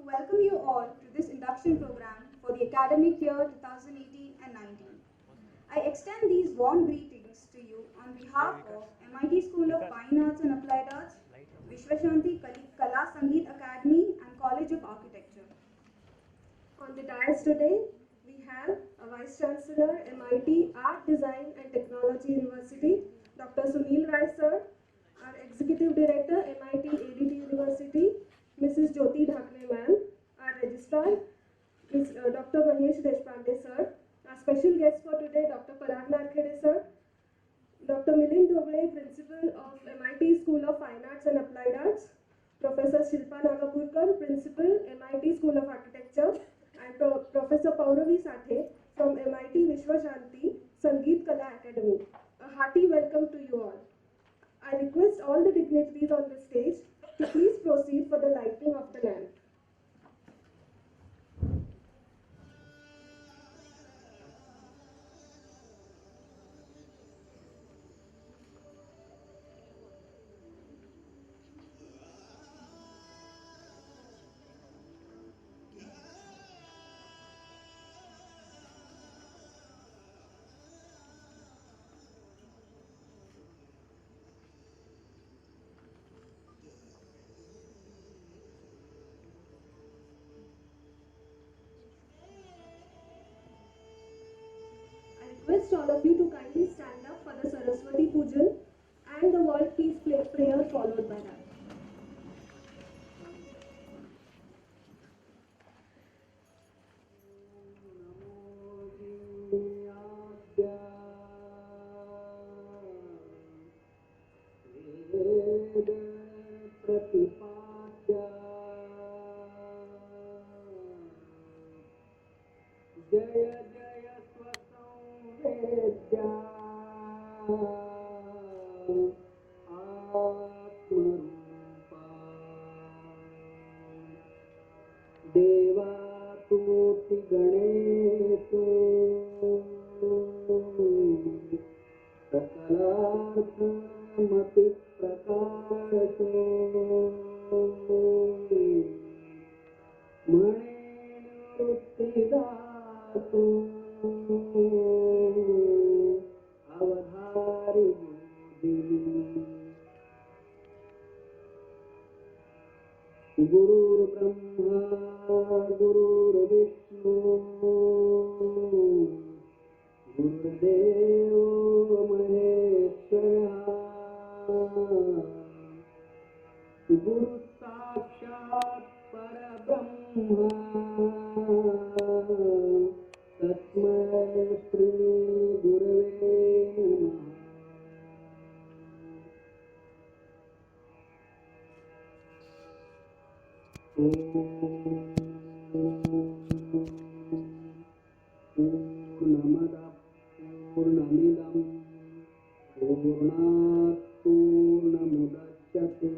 welcome you all to this induction program for the academic year 2018 and 19. I extend these warm greetings to you on behalf of MIT School of Fine Arts and Applied Arts, Vishwashanti Kala Sangeet Academy, and College of Architecture. On the dais today, we have a Vice Chancellor, MIT Art, Design and Technology University, Dr. Sunil Rai sir, our Executive Director, MIT ADT University, Mrs. Jyoti Dhakre ma'am, our Registrar, Dr. Mahesh Deshpande sir, our special guest for today, Dr. Parag Narkhede sir, Dr. Milind Doble, Principal of MIT School of Fine Arts and Applied Arts, Professor Shilpa Nagapurkar, Principal, MIT School of Architecture, and Professor Pauravi Sathe from MIT Vishwashanti Sangeet Kala Academy. A hearty welcome to you all. I request all the dignitaries on the stage to please proceed for the lighting of the lamp. I request all of you to kindly stand up for the Saraswati Pujan and the World Peace Prayer followed by that. जय जय स्वसंवेद्या आत्मरूपा देवातूति गणेशो सकलार्थमपि प्रकाशो मणिवृत्तिदातु अवधारि गुरुर्ब्रह्मा गुरुर्विष्णु गुरुर्देवो महेश्वरः गुरु साक्षात् परब्रह्म तस्मै श्री गुरवे पूर्णमदः पूर्णमिदं पूर्णात् पूर्णमुदच्यते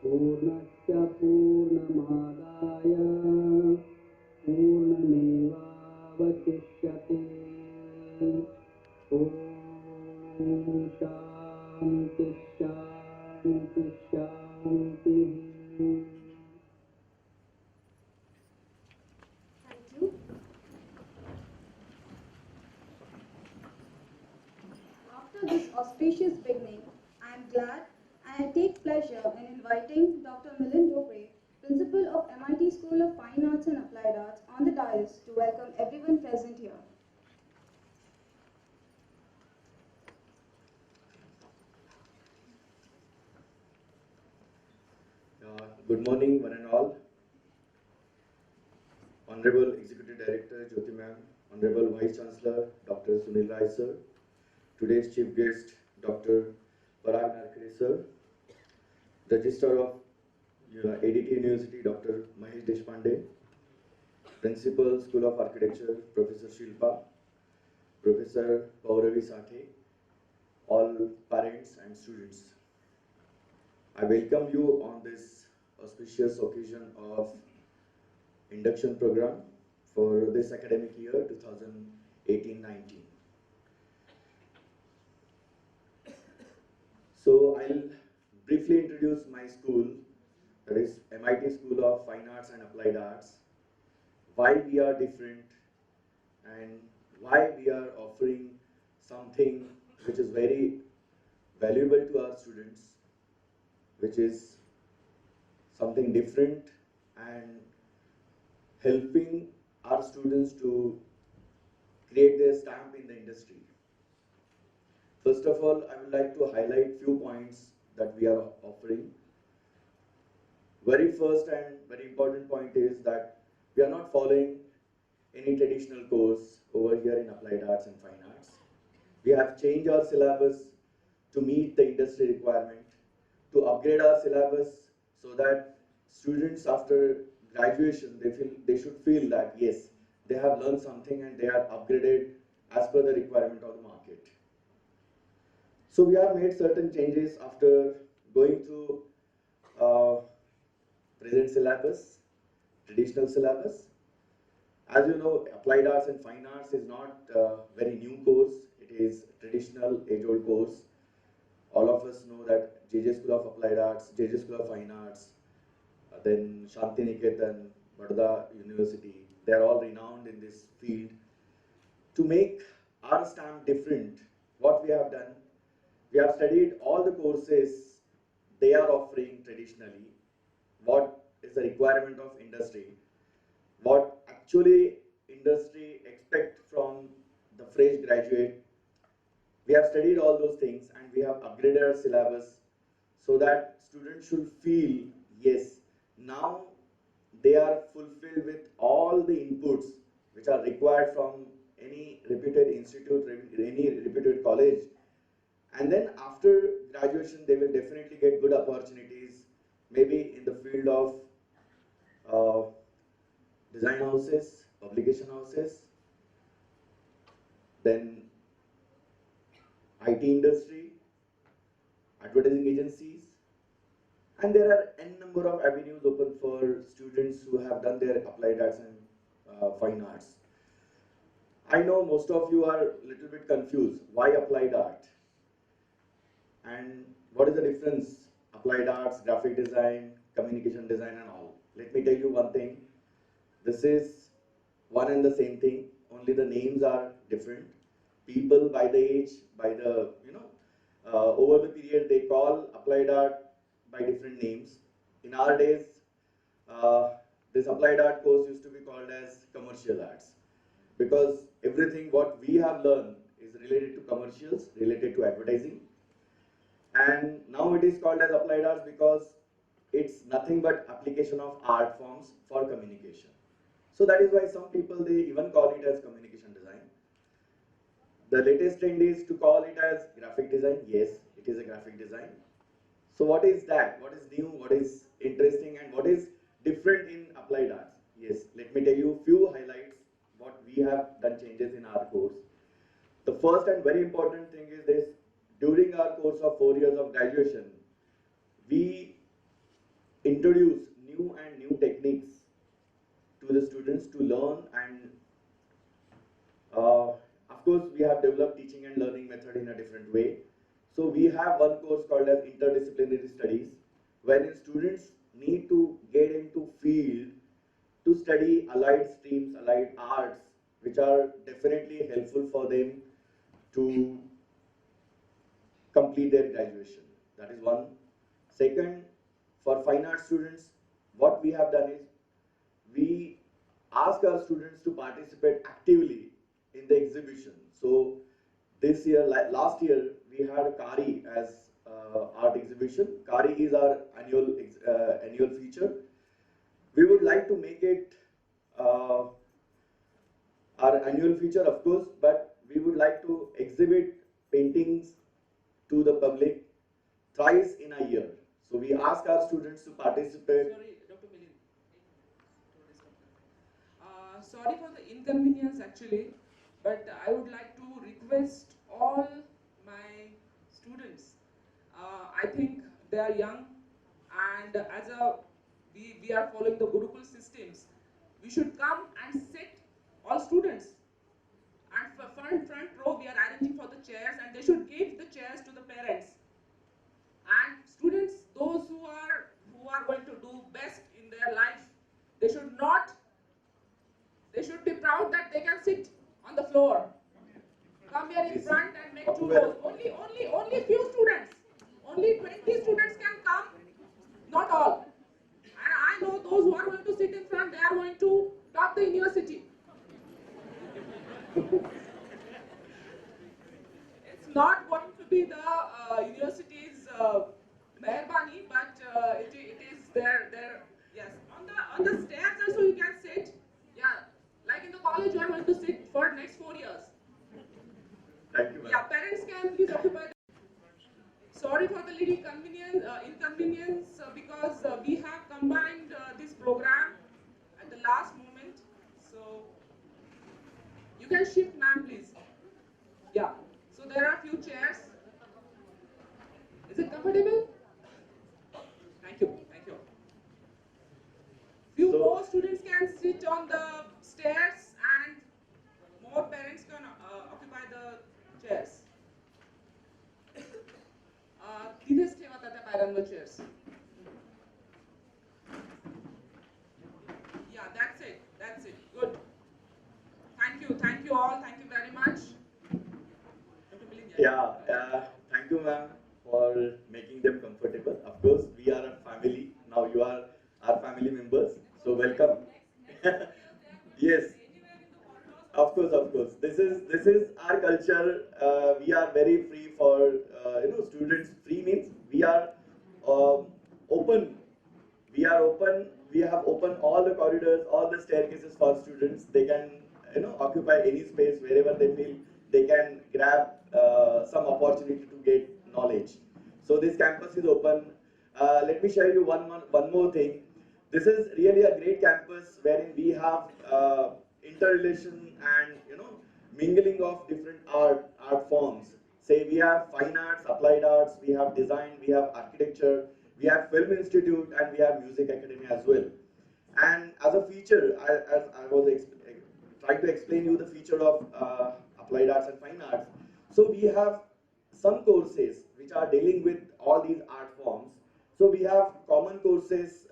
पूर्णस्य पूर्णमादाय पूर्णमेवावशिष्यते ॐ शान्ति शान्ति शान्तिः Thank you. After this auspicious beginning, I am glad and I take pleasure in inviting Dr. Milind Dobre, Principal of MIT School of Fine Arts and Applied Arts, on the dais to welcome everyone present here. Good morning, one and all. Honorable Executive Director Jyoti Ma'am, Honorable Vice Chancellor Dr. Sunil Rai Sir, today's Chief Guest Dr. Parag Narkhede Sir, Registrar of ADT University Dr. Mahesh Deshpande, Principal School of Architecture Professor Shilpa, Professor Pauravi Sathe, all parents and students. I welcome you on this auspicious occasion of induction program for this academic year 2018-19. So I'll briefly introduce my school, that is MIT School of Fine Arts and Applied Arts, why we are different and why we are offering something which is very valuable to our students, which is something different and helping our students to create their stamp in the industry. First of all, I would like to highlight few points that we are offering. Very first and very important point is that we are not following any traditional course over here in Applied Arts and Fine Arts. We have changed our syllabus to meet the industry requirement, to upgrade our syllabus so that students after graduation they should feel that yes, they have learned something and they are upgraded as per the requirement of the market. So we have made certain changes after going through present syllabus, traditional syllabus. As you know, Applied Arts and Fine Arts is not a very new course. It is traditional, age-old course. All of us know that JJ School of Applied Arts, JJ School of Fine Arts, then Shantiniketan, Vadodara University, they are all renowned in this field. To make our stamp different, what we have done, we have studied all the courses they are offering traditionally, what is the requirement of industry, what actually industry expect from the fresh graduate. We have studied all those things and we have upgraded our syllabus so that students should feel, yes, now they are fulfilled with all the inputs which are required from any reputed institute, any reputed college. And then after graduation, they will definitely get good opportunities, maybe in the field of design houses, publication houses, then IT industry, advertising agencies, and there are n number of avenues open for students who have done their applied arts and fine arts. I know most of you are a little bit confused. Why applied art? And what is the difference? Applied arts, graphic design, communication design and all. Let me tell you one thing. This is one and the same thing, only the names are different. People by the age, by the, over the period they call applied art by different names. In our days, this applied art course used to be called as commercial arts because everything what we have learned is related to commercials, related to advertising. And now it is called as applied arts because it's nothing but application of art forms for communication. So that is why some people, they even call it as communication design. The latest trend is to call it as graphic design. Yes, it is a graphic design. So what is that? What is new? What is interesting? And what is different in applied arts? Yes, let me tell you a few highlights what we have done changes in our course. The first and very important thing is this: during our course of 4 years of graduation, we introduce new techniques to the students to learn, and of course we have developed teaching and learning method in a different way. So we have one course called as interdisciplinary studies, wherein students need to get into field to study allied streams, allied arts, which are definitely helpful for them to complete their graduation. That is one. Second, for fine art students, what we have done is we ask our students to participate actively in the exhibition. So this year, like last year, we had a Kari as art exhibition. Kari is our annual feature. We would like to make it our annual feature, of course, but we would like to exhibit paintings to the public thrice in a year. So we ask our students to participate. Sorry, Dr. Milind. Sorry for the inconvenience actually, but I would like to request all my students. I think they are young, and we are following the Gurukul systems. We should come and sit, all students. And for front row, we are arranging for the chairs, and they should give the chairs to the parents. And students, those who are going to do floor. Come here in front and make 2 rows. Only few students. Only 20 students can come. Not all. And I know those who are going to sit in front, they are going to top the university. It's not going to be the university's mehrbani, but it is their yes. On the stairs also you can sit. Yeah, like in the college you are going to sit for next 4 years. Thank you, ma'am. Yeah, parents can please occupy. Sorry for the little inconvenience because we have combined this program at the last moment. So you can shift, ma'am, please. Yeah. So there are few chairs. Is it comfortable? Thank you. Thank you. Few So- more students can sit on the stairs and more parents can occupy the chairs. तिथेच ठेवा त्या पायऱ्यांवर chairs. Yeah, that's it. That's it. Good. Thank you all. Thank you very much. Dr. Milind, Yeah, thank you, ma'am, for making them comfortable. Of course, we are a family. Now you are our family members, so welcome. Yes, of course. This is our culture. We are very free for students. Free means we are open. We are open. We have opened all the corridors, all the staircases for students. They can occupy any space wherever they feel they can grab some opportunity to get knowledge. So this campus is open. Let me share you one more thing. This is really a great campus wherein we have interrelation and mingling of different art forms. Say we have fine arts, applied arts, we have design, we have architecture, we have film institute, and we have music academy as well. And as a feature, as I was trying to explain you the feature of applied arts and fine arts. So we have some courses which are dealing with all these art forms. So we have common courses.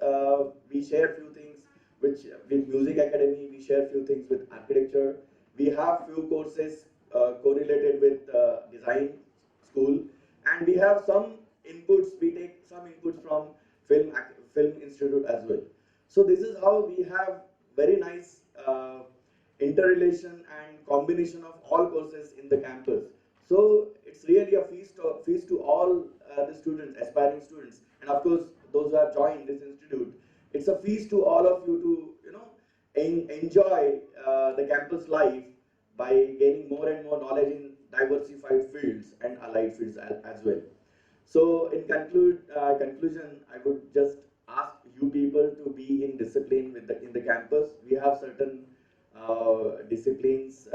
We share few things with music academy. We share few things with architecture. We have few courses correlated with design school, and we have some inputs. We take some inputs from film institute as well. So this is how we have very nice interrelation and combination of all courses in the campus. So it's really a feast to all the students, aspiring students, and of course those who have joined this institute. It's a feast to all of you to enjoy the campus life by gaining more and more knowledge in diversified fields and allied fields as well. So in conclusion, I would just ask you people to be in discipline in the campus. We have certain disciplines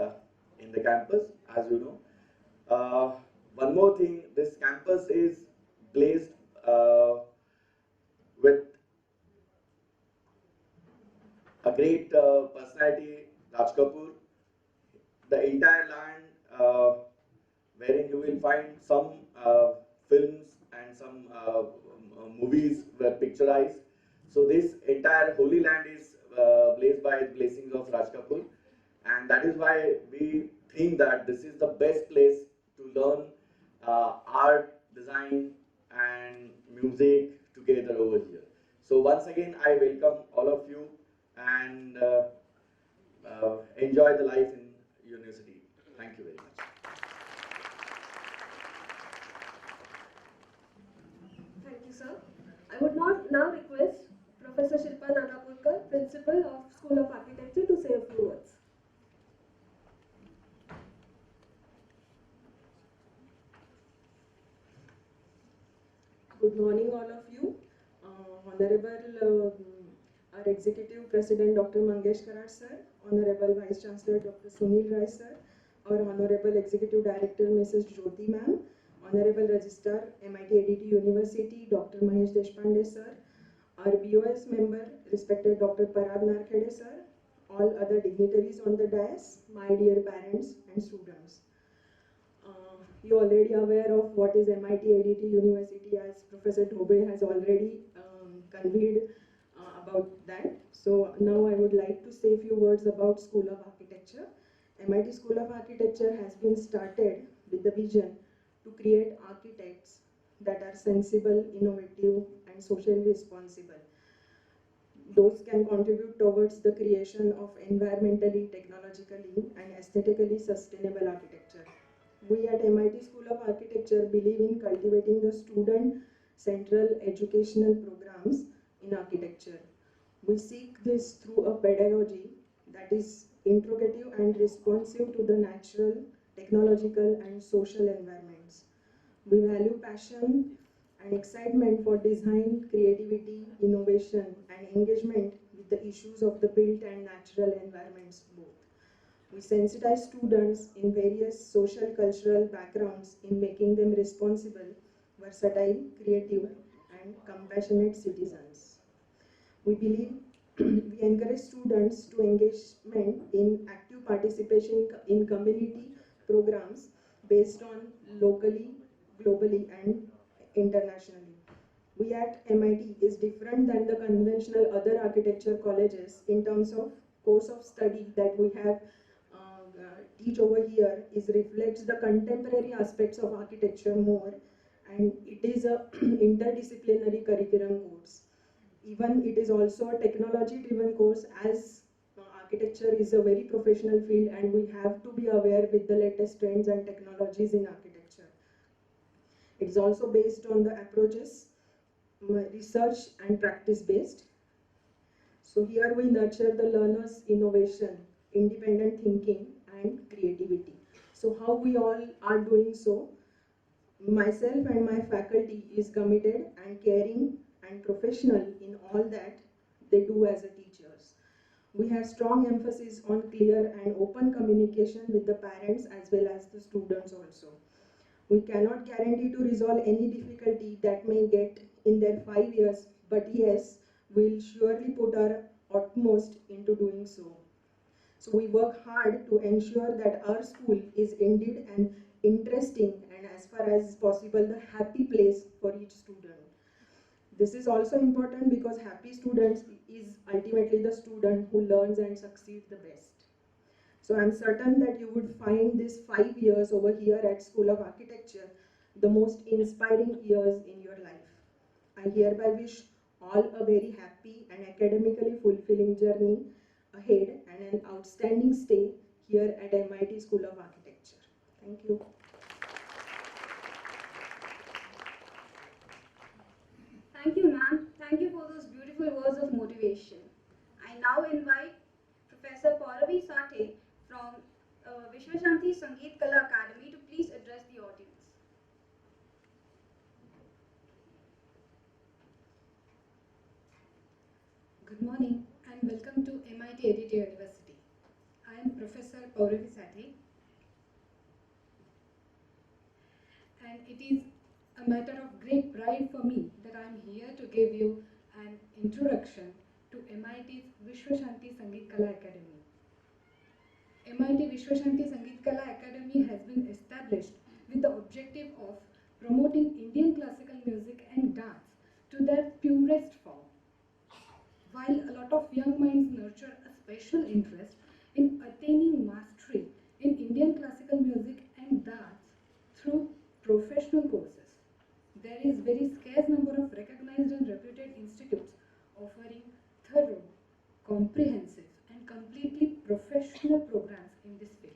in the campus, as you know. One more thing, this campus is blazed with a great personality, Raj Kapoor. The entire land wherein you will find some films and some movies were picturized. So this entire Holy Land is blazed by the blessings of Raj Kapoor, and that is why we think that this is the best place to learn art, design, and music together over here. So once again, I welcome all of you and enjoy the life in university. Thank you very much. Thank you, sir. I would now request Professor Shilpa Nagapurkar, Principal of School of Architecture, to say a few words. Good morning, all of you. Honorable our Executive President Dr. Mangesh Karad sir, Honorable Vice Chancellor Dr. Sunil Rai sir, our Honorable Executive Director Mrs. Jyoti ma'am, Honorable Registrar MIT ADT University Dr. Mahesh Deshpande sir, our BOS member respected Dr. Parag Narkhede sir, all other dignitaries on the dais, my dear parents and students. You already aware of what is MIT ADT University, as Professor Dhobre has already conveyed about that. So now I would like to say a few words about School of Architecture. MIT School of Architecture has been started with the vision to create architects that are sensible, innovative, and socially responsible. Those can contribute towards the creation of environmentally, technologically, and aesthetically sustainable architecture. We at MIT School of Architecture believe in cultivating the student-central educational programs in architecture. We seek this through a pedagogy that is interrogative and responsive to the natural, technological, and social environments. We value passion and excitement for design, creativity, innovation, and engagement with the issues of the built and natural environments both. We sensitize students in various social cultural backgrounds in making them responsible, versatile, creative, and compassionate citizens. We believe we encourage students to engagement in active participation in community programs based on locally, globally, and internationally. We at MIT is different than the conventional other architecture colleges in terms of course of study that we have teach over here is reflects the contemporary aspects of architecture more, and it is a interdisciplinary curriculum course. Even it is also a technology driven course, as architecture is a very professional field and we have to be aware with the latest trends and technologies in architecture. It is also based on the approaches research and practice based. So here we nurture the learner's innovation, independent thinking, and creativity. So how we all are doing so? Myself and my faculty is committed and caring and professional in all that they do as a teachers. We have strong emphasis on clear and open communication with the parents as well as the students also. We cannot guarantee to resolve any difficulty that may get in their 5 years, but yes, we'll surely put our utmost into doing so. So we work hard to ensure that our school is indeed an interesting and as far as possible the happy place for each student. This is also important because happy students is ultimately the student who learns and succeeds the best. So I'm certain that you would find these 5 years over here at School of Architecture the most inspiring years in your life. I hereby wish all a very happy and academically fulfilling journey ahead and an outstanding stay here at MIT School of Architecture. Thank you. Thank you, ma'am. Thank you for those beautiful words of motivation. I now invite Professor Pauravi Sathe from Vishwashanti Sangeet Kala Academy to please address the audience. Good morning and welcome to MIT Edita University. I am Professor Pauravi Sathe, and it is a matter of great pride for me that I am here to give you an introduction to MIT's Vishwashanti Sangeet Kala Academy. MIT Vishwashanti Sangeet Kala Academy has been established with the objective of promoting Indian classical music and dance to their purest form. While a lot of young minds nurture a special interest in attaining mastery in Indian classical music and dance through professional courses, there is very scarce number of recognized and reputed institutes offering thorough, comprehensive and completely professional programs in this field.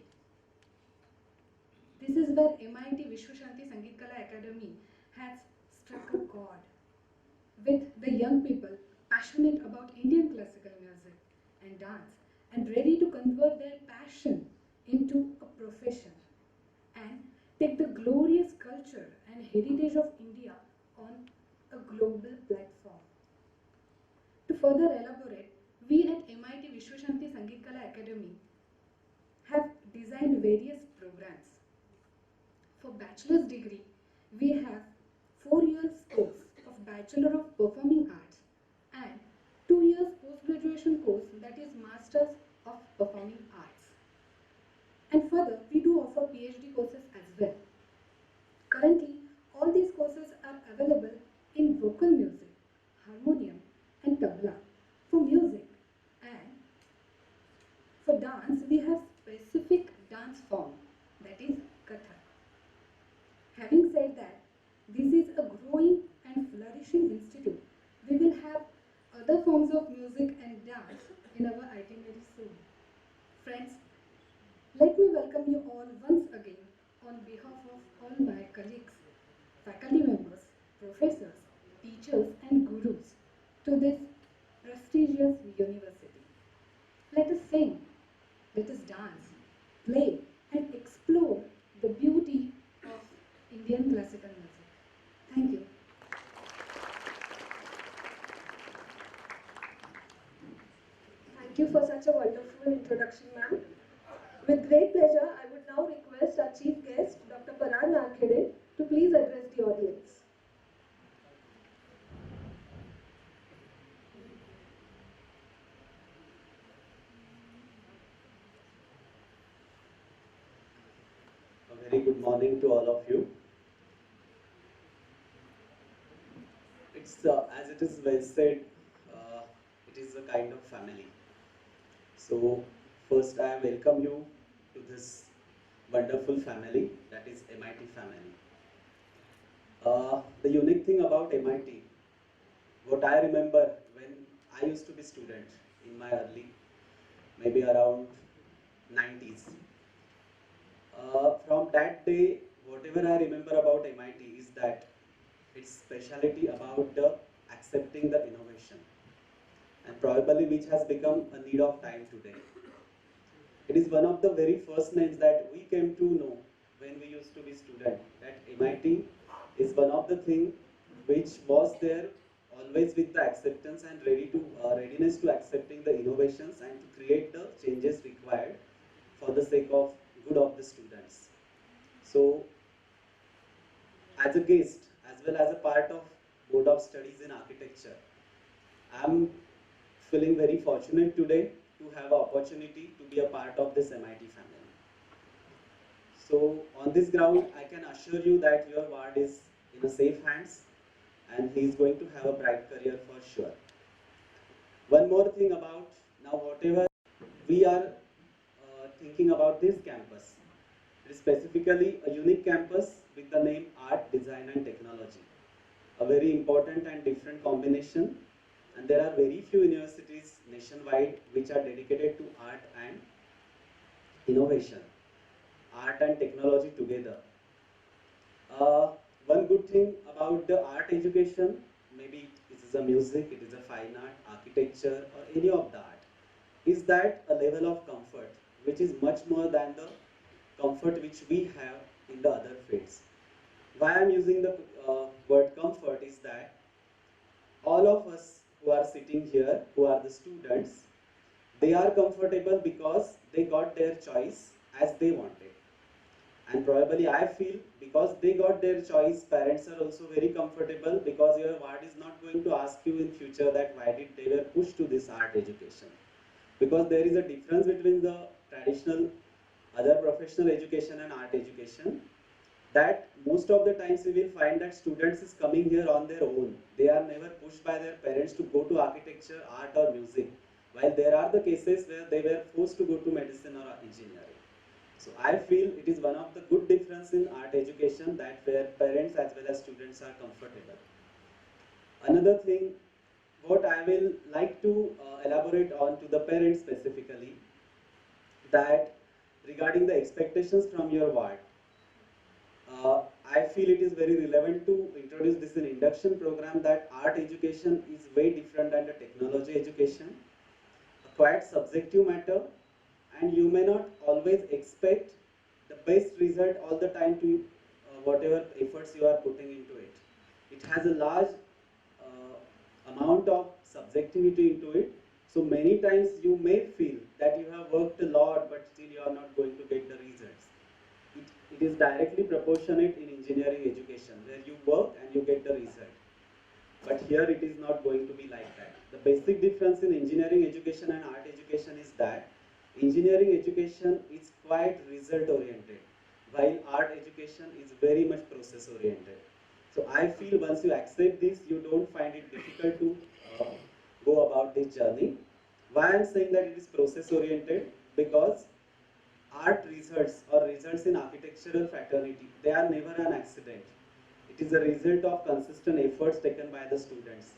This is where MIT Vishwashanti Sangeet Kala Academy has struck a chord with the young people passionate about Indian classical music and dance and ready to convert their passion into a profession and take the glorious culture and heritage of India on a global platform. To further elaborate, we at MIT Vishwashanti Sangeet Kala Academy have designed various programs. For bachelor's degree, we have 4 years course of Bachelor of Performing Arts and 2 years post-graduation course that is Masters of Performing Arts. And further, we do offer PhD courses as well. Currently, all these courses are available in vocal music, harmonium and tabla for music, and for dance we have specific This is a growing and flourishing institute. We will have other forms of music and dance in our itinerary soon. Friends, let me welcome you all once again on behalf of all my colleagues, faculty members, professors, teachers, and gurus to this prestigious university. Let us sing, let us dance, play, and explore the beauty of Indian classical music. Thank you. Thank you for such a wonderful introduction, ma'am. With great pleasure, I would now request our chief guest, Dr. Parag Narkhede, to please address the audience. A very good morning to all of you. It's as it is well said, it is a kind of family. So first I welcome you to this wonderful family, that is MIT family. The unique thing about MIT, what I remember when I used to be student in my early, maybe around 90s. From that day, whatever I remember about MIT is that its speciality about accepting the innovation, and probably which has become a need of time today. It is one of the very first names that we came to know when we used to be student, that MIT is one of the things which was there always with the acceptance and readiness to accepting the innovations and to create the changes required for the sake of good of the students. So as a guest as well as a part of Board of Studies in Architecture, I am feeling very fortunate today to have an opportunity to be a part of this MIT family. So on this ground, I can assure you that your ward is in a safe hands and he is going to have a bright career for sure. One more thing about now, whatever we are thinking about this campus, it is specifically a unique campus with the name Art, Design and Technology. A very important and different combination, and there are very few universities nationwide which are dedicated to art and innovation, art and technology together. One good thing about the art education, maybe it is a music, it is a fine art, architecture or any of the art, is that a level of comfort which is much more than the comfort which we have in the other fields. Why I am using the word comfort is that all of us who are sitting here, who are the students, they are comfortable because they got their choice as they wanted. And probably I feel because they got their choice, parents are also very comfortable because your ward is not going to ask you in future that why did they were pushed to this art education. Because there is a difference between the traditional other professional education and art education, that most of the times we will find that students is coming here on their own. They are never pushed by their parents to go to architecture, art or music, while there are the cases where they were forced to go to medicine or engineering. So I feel it is one of the good difference in art education, that where parents as well as students are comfortable. Another thing, what I will like to elaborate on to the parents specifically, that regarding the expectations from your ward, I feel it is very relevant to introduce this in induction program, that art education is way different than the technology education, a quite subjective matter, and you may not always expect the best result all the time to whatever efforts you are putting into it. It has a large amount of subjectivity into it. So many times you may feel that you have worked a lot but still you are not going to get the results. It is directly proportionate in engineering education, where you work and you get the result. But here it is not going to be like that. The basic difference in engineering education and art education is that engineering education is quite result oriented, while art education is very much process oriented. So I feel once you accept this, you don't find it difficult to go about this journey. Why I am saying that it is process oriented? Because art results or results in architectural fraternity, they are never an accident. It It is a result of consistent efforts taken by the students.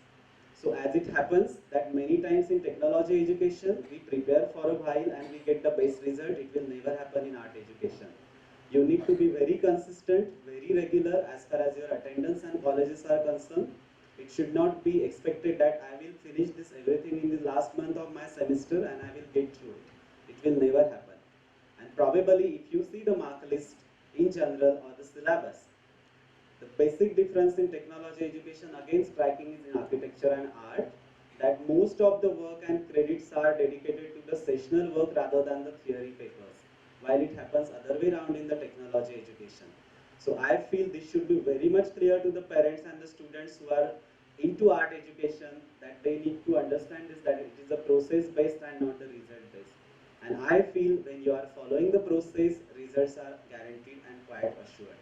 So as it happens that many times in technology education, we prepare for a while and we get the best result, it will never happen in art education. You need to be very consistent, very regular as far as your attendance and colleges are concerned. It should not be expected that I will finish this everything in the last month of my semester and I will get through it. It will never happen. And probably if you see the mark list in general or the syllabus, the basic difference in technology education again striking is in architecture and art, that most of the work and credits are dedicated to the sessional work rather than the theory papers, while it happens other way around in the technology education. So I feel this should be very much clear to the parents and the students who are into art education, that they need to understand this, that it is a process based and not the result based. And I feel when you are following the process, results are guaranteed and quite assured.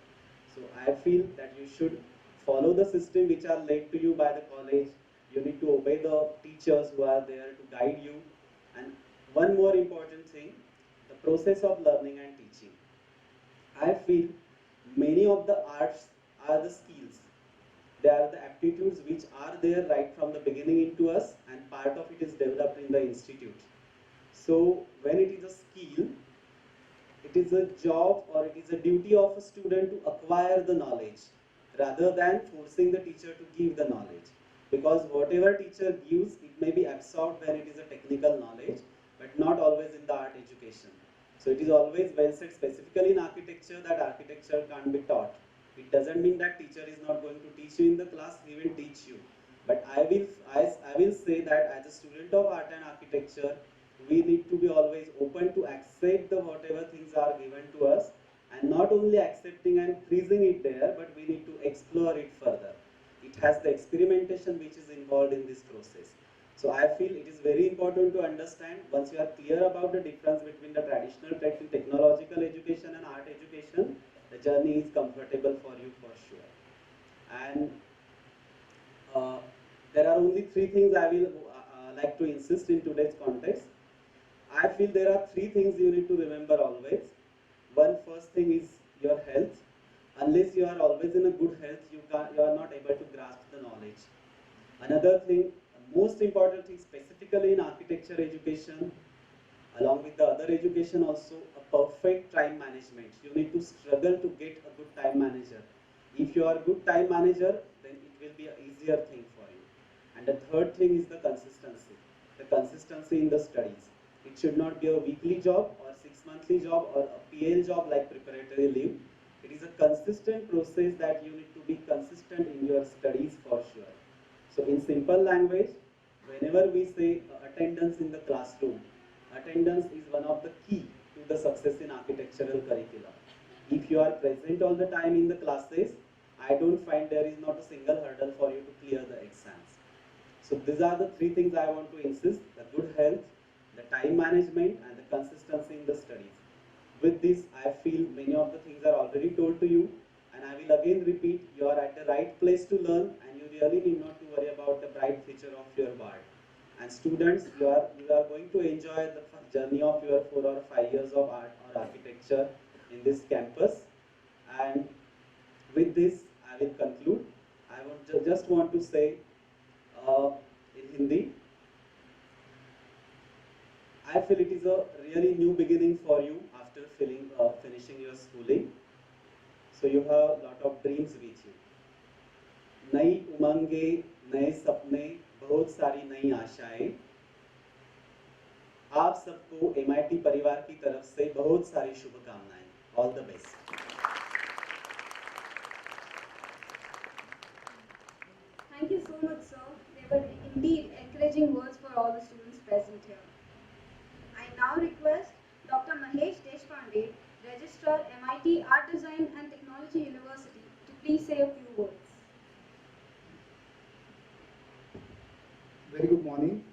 So I feel that you should follow the system which are laid to you by the college. You need to obey the teachers who are there to guide you. And one more important thing, the process of learning and teaching. I feel many of the arts are the skills. They are the aptitudes which are there right from the beginning into us, and part of it is developed in the institute. So when it is a skill, it is a job or it is a duty of a student to acquire the knowledge rather than forcing the teacher to give the knowledge. Because whatever teacher gives, it may be absorbed when it is a technical knowledge, but not always in the art education. So it is always well said specifically in architecture that architecture can't be taught. It doesn't mean that teacher is not going to teach you in the class, he will teach you. But I will say that as a student of art and architecture, we need to be always open to accept the whatever things are given to us, and not only accepting and freezing it there, but we need to explore it further. It has the experimentation which is involved in this process. So I feel it is very important to understand, once you are clear about the difference between the traditional technological education and art education, the journey is comfortable for you for sure. And there are only three things I will like to insist in today's context. I feel there are three things you need to remember always. One first thing is your health. Unless you are always in a good health, you are not able to grasp the knowledge. Another thing, most important thing specifically in architecture education, along with the other education also, a perfect time management. You need to struggle to get a good time manager. If you are a good time manager, then it will be an easier thing for you. And the third thing is the consistency. The consistency in the studies. It should not be a weekly job or 6-monthly job or a PL job like preparatory leave. It is a consistent process that you need to be consistent in your studies for sure. So in simple language, whenever we say attendance in the classroom, attendance is one of the key to the success in architectural curricula. If you are present all the time in the classes, I don't find there is not a single hurdle for you to clear the exams. So these are the three things I want to insist: the good health, the time management, and the consistency in the studies. With this, I feel many of the things are already told to you, and I will again repeat, you are at the right place to learn, and you really need not to worry about the bright future of your bard. And students, you are going to enjoy the journey of your 4 or 5 years of art or architecture in this campus. And with this, I will conclude. I just want to say in Hindi, I feel it is a really new beginning for you after finishing your schooling. So you have a lot of dreams with you. नई उमंगे, नए सपने, बहुत सारी नई आशाएं। आप सबको MIT परिवार की तरफ से बहुत सारी शुभकामनाएं। All the best. Thank you so much, sir. They were indeed encouraging words for all the students present here. I now request Dr. Mahesh Deshpande, Registrar, MIT Art Design and Technology University, to please say a few words. Very good morning.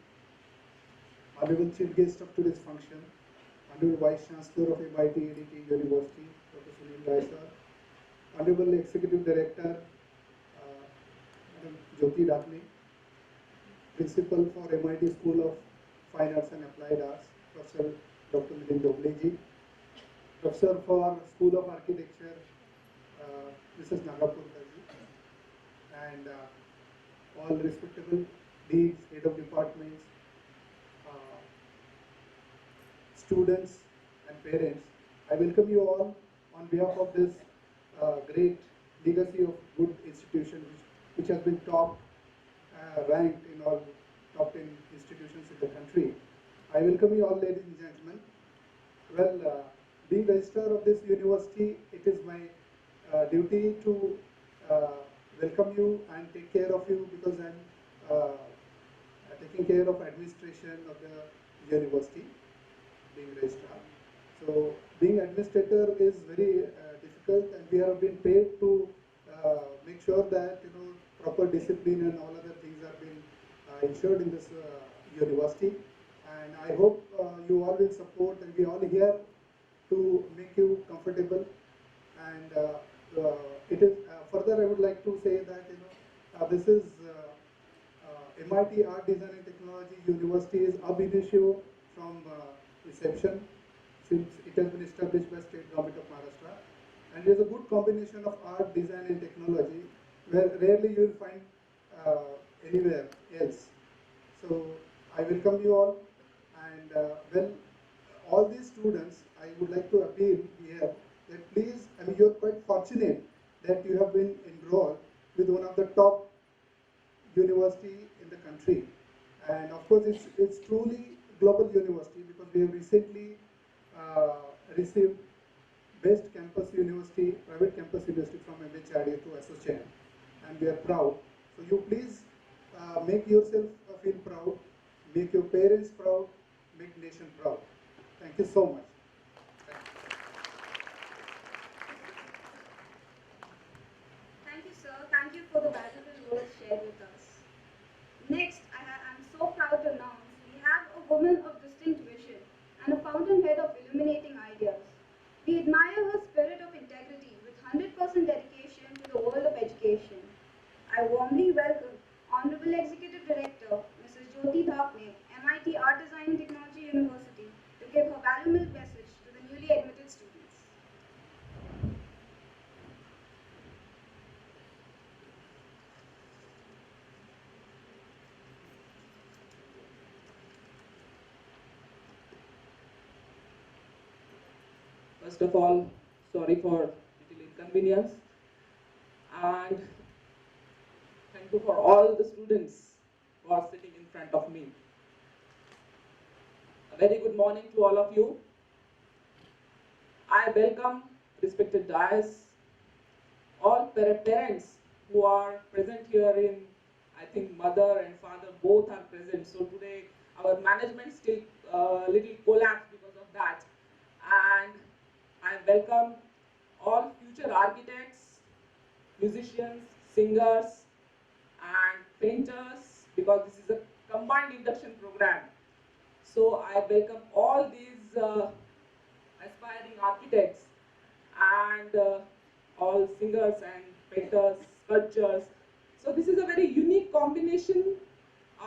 Honorable Chief Guest of today's function, Honorable Vice Chancellor of MIT ADT University, Dr. Sunil Rai sir, Honorable Executive Director, Madam Jyoti Dakle, Principal for MIT School of Fine Arts and Applied Arts, Professor Dr. Milind Dobleji, Professor for School of Architecture, Mrs. Nagapurkarji, and all respectable deans, head of departments, uh, students and parents. I welcome you all on behalf of this great legacy of good institution which has been top ranked in all top 10 institutions in the country. I welcome you all, ladies and gentlemen. Well, being registrar of this university, it is my duty to welcome you and take care of you because I'm taking care of administration of the university, being registrar. So being administrator is very difficult, and we have been paid to make sure that proper discipline and all other things are being ensured in this university. And I hope you all will support, and we all here to make you comfortable. And it is further I would like to say that this is MIT Art Design and Technology University is ab initio from inception, since it has been established by State Government of Maharashtra, and there is a good combination of art, design and technology where rarely you will find anywhere else. So I welcome you all, and well, all these students, I would like to appeal here that please, I mean, you're quite fortunate that you have been enrolled with one of the top university in the country, and of course it's truly global university because we have recently received best campus university, private campus university from MHRD to ASSOCHAM, and we are proud. So you please make yourself feel proud, make your parents proud, make nation proud. Thank you so much. Thank you, sir. Thank you for the valuable words shared with us. Next, I'm so proud to announce we have a woman of distinct vision and a fountainhead of illuminating ideas. We admire her spirit of integrity with 100% dedication to the world of education. I warmly welcome Honorable Executive Director, Mrs. Jyoti Dhapne, MIT Art Design and Technology University, to give her valuable message to the newly admitted students. First of all, sorry for little inconvenience, and thank you for all the students who are sitting in front of me. A very good morning to all of you. I welcome respected dais, all parents who are present here in, I think mother and father both are present. So today our management still little collapsed because of that. And I welcome all future architects, musicians, singers, and painters, because this is a combined induction program. So I welcome all these aspiring architects and all singers and painters, sculptors. So this is a very unique combination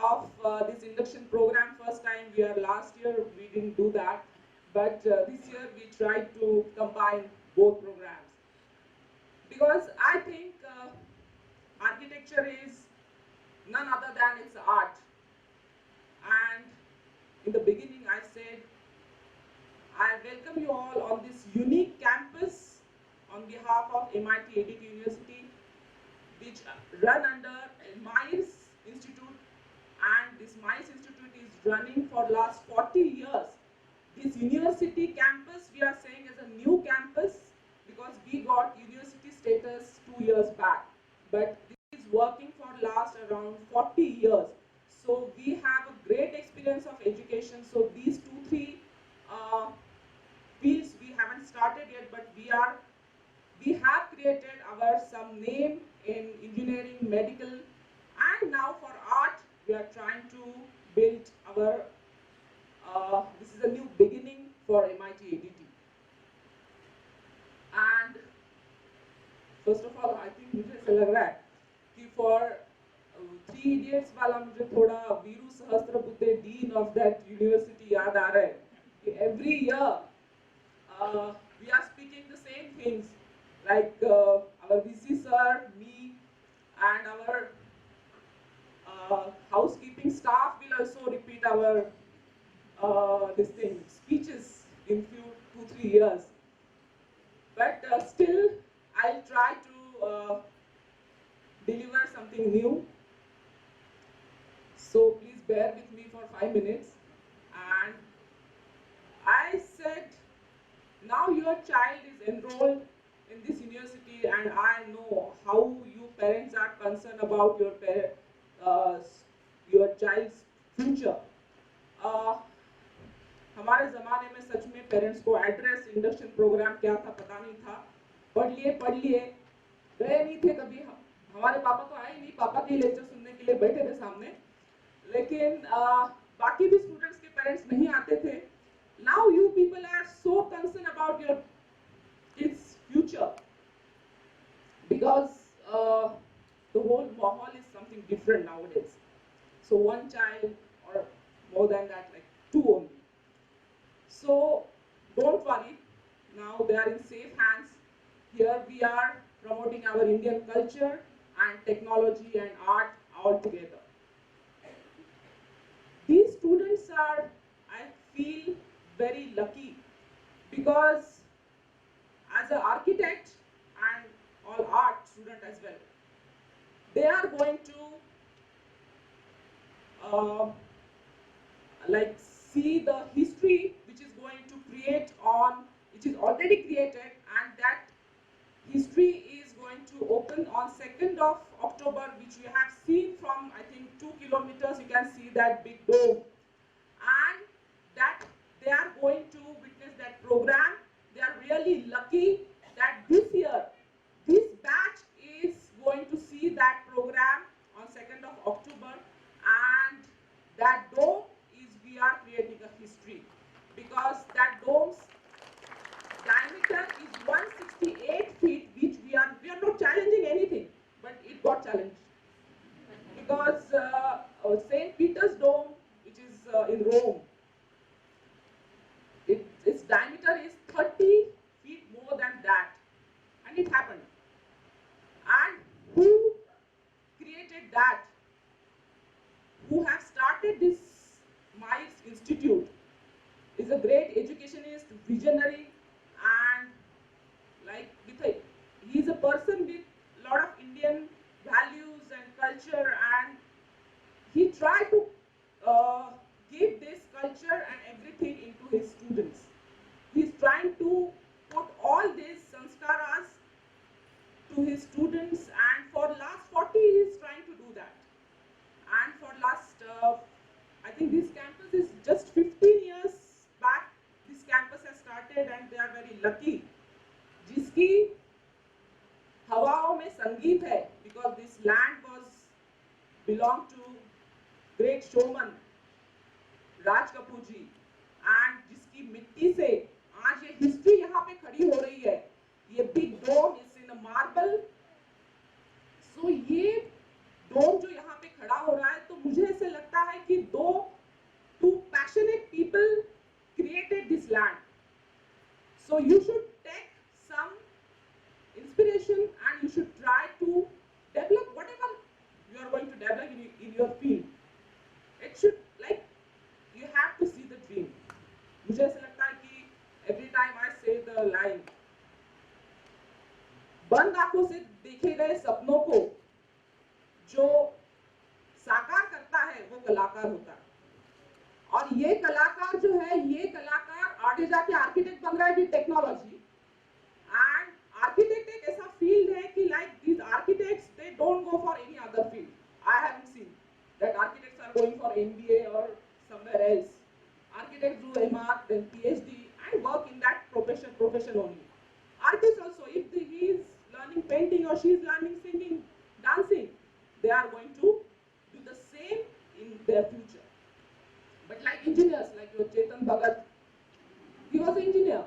of this induction program. First time last year we didn't do that. But this year we tried to combine both programs, because I think architecture is none other than its art. And in the beginning I said I welcome you all on this unique campus on behalf of MIT EDT University, which run under MICE Institute, and this MICE Institute is running for last 40 years. This university campus we are saying is a new campus because we got university status 2 years back, but this is working for last around 40 years. So we have a great experience of education. So these 2-3 fields we haven't started yet, but we have created our some name in engineering, medical, and now for art we are trying to build our this is a new beginning for MIT ADT. And first of all, I think मुझे ऐसा लग रहा है कि for 3 Idiots वाला मुझे थोड़ा Veeru Sahasrabuddhe dean of that university याद आ रहा है कि every year we are speaking the same things, like our VC sir, me, and our complete our this thing speeches in few 2-3 years. But still, I'll try to deliver something new. So please bear with me for 5 minutes. And I said, now your child is enrolled in this university, and I know how you parents are concerned about your child's future. हमारे ज़माने में सच में parents को address induction programme क्या था पता नहीं था. पढ़ लिए गए नहीं थे कभी. हमारे पापा तो आए नहीं, पापा के लेक्चर सुनने के लिए बैठे थे सामने, लेकिन बाकी भी स्टूडेंट्स के पेरेंट्स नहीं आते थे. Now you people are so concerned about your kids' future because the whole mahal is something different nowadays. So one child or more than that, like 2 only. So don't worry, now they are in safe hands. Here we are promoting our Indian culture and technology and art all together. These students are, I feel, very lucky because as an architect and all art student as well, they are going to like see the history which is going to create on, which is already created, and that history is going to open on 2nd of October, which we have seen from, I think, 2 kilometers. You can see that big dome, and that they are going to witness that program. They are really lucky that this year, this batch is going to see that program on 2nd of October, and that dome is, we are creating a history because that dome's diameter is 168 feet, which we are not challenging anything, but it got challenged because St. Peter's Dome, which is in Rome, its diameter is 30 feet more than that, and it happened. And who created that? Who have started this Miles Institute is a great educationist, visionary, and like he is a person with a lot of Indian values and culture, and he tried to give this culture and everything into his students. He is trying to put all these sanskaras to his students, and for last 40 he is trying to do that. And for last, I think this campus is just 15 years back, this campus has started, and they are very lucky. जिसकी हवाओं में संगीत है, because this land was belonged to great showman Raj Kapoor ji, and जिसकी मिट्टी से आज ये हिस्ट्री यहाँ पे खड़ी हो रही है. ये big dome is in a marble. So ये डोम जो यहाँ पे खड़ा हो रहा है, तो मुझे ऐसे लगता है कि two passionate people created this land. So you should take some inspiration and you should try to develop whatever you are going to develop in your field. It should, like, you have to see the dream. मुझे ऐसा लगता है कि every time I say the line, बंद आंखों से देखे गए सपनों को जो साकार करता है वो कलाकार होता है. और ये कलाकार जो है, ये कलाकार आगे जाके आर्किटेक्ट बन रहा है विद टेक्नोलॉजी. एंड आर्किटेक्ट एक ऐसा फील्ड है कि like these architects they don't go for any other field. I haven't seen that architects are going for MBA और somewhere else. Architects do MR, then PhD, and work in that profession only. Artists also, if he is learning painting or she is learning singing, dancing, they are going to do the same in their future. But like engineers, like your Chetan Bhagat, he was an engineer.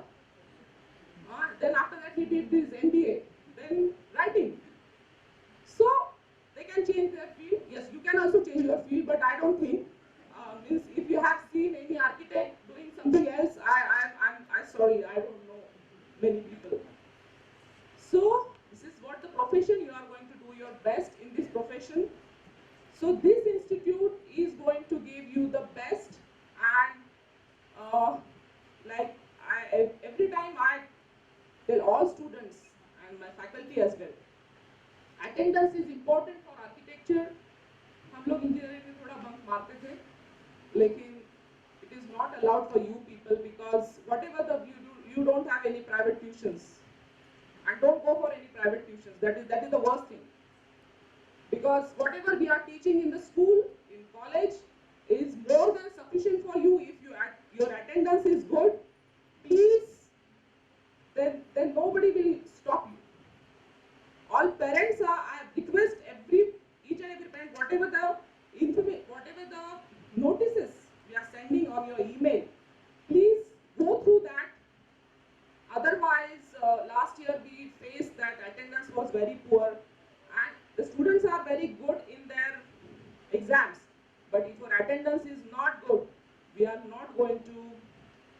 Then after that he did his MBA, then writing. So they can change their field. Yes, you can also change your field, but I don't think. Means if you have seen any architect doing something else, I'm sorry, I don't know many people. So this is what the profession, you are going to do your best in this profession. So this institute is going to give you the best, and like every time I tell all students and my faculty as well, attendance is important for architecture. हम लोग engineering में थोड़ा bunk मारते थे, लेकिन it is not allowed for you people, because whatever the you don't have any private tuitions, and don't go for any private tuitions. That is the worst thing, because whatever we are teaching in the school, in college, is more than sufficient for you. If your attendance is good, please, then nobody will stop you. All parents are, I request each and every parent, whatever the notices we are sending on your email, please go through that. Otherwise, last year we faced that attendance was very poor, and the students are very good in their exams, but if your attendance is not good, we are not going to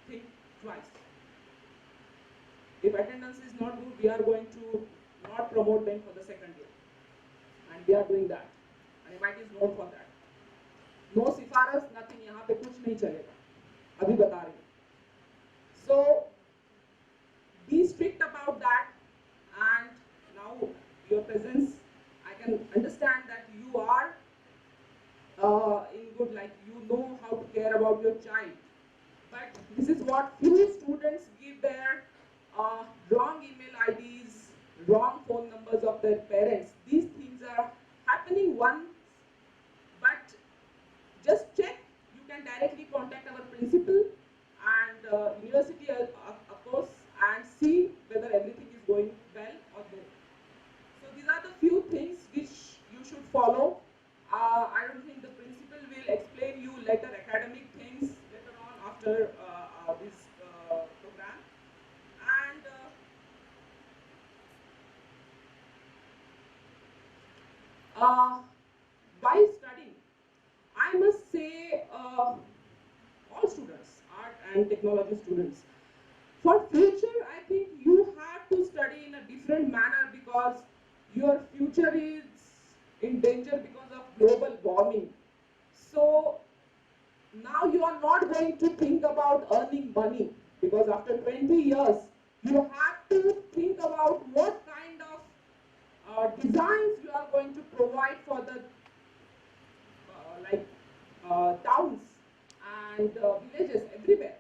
think twice. If attendance is not good, we are going to not promote them for the second year, and we are doing that, and MIT is known for that. No सिफारिश, nothing, यहाँ पे कुछ नहीं चलेगा, अभी बता रही हूँ. So be strict about that, and now your presence, I can understand that you are in good, like you know how to care about your child, but this is what few students give their wrong email IDs, wrong phone numbers of their parents. These things are happening once, but just check. You can directly contact our principal and university, of course, and see whether everything is going well or no. So these are the few things which you should follow. I don't think the principal will explain you later academic things later on after this program. And while studying, I must say all students, art and technology students, for future, I think you have to study in a different manner, because your future is in danger because of global warming. So now you are not going to think about earning money, because after 20 years, you have to think about what kind of designs you are going to provide for the towns and villages everywhere.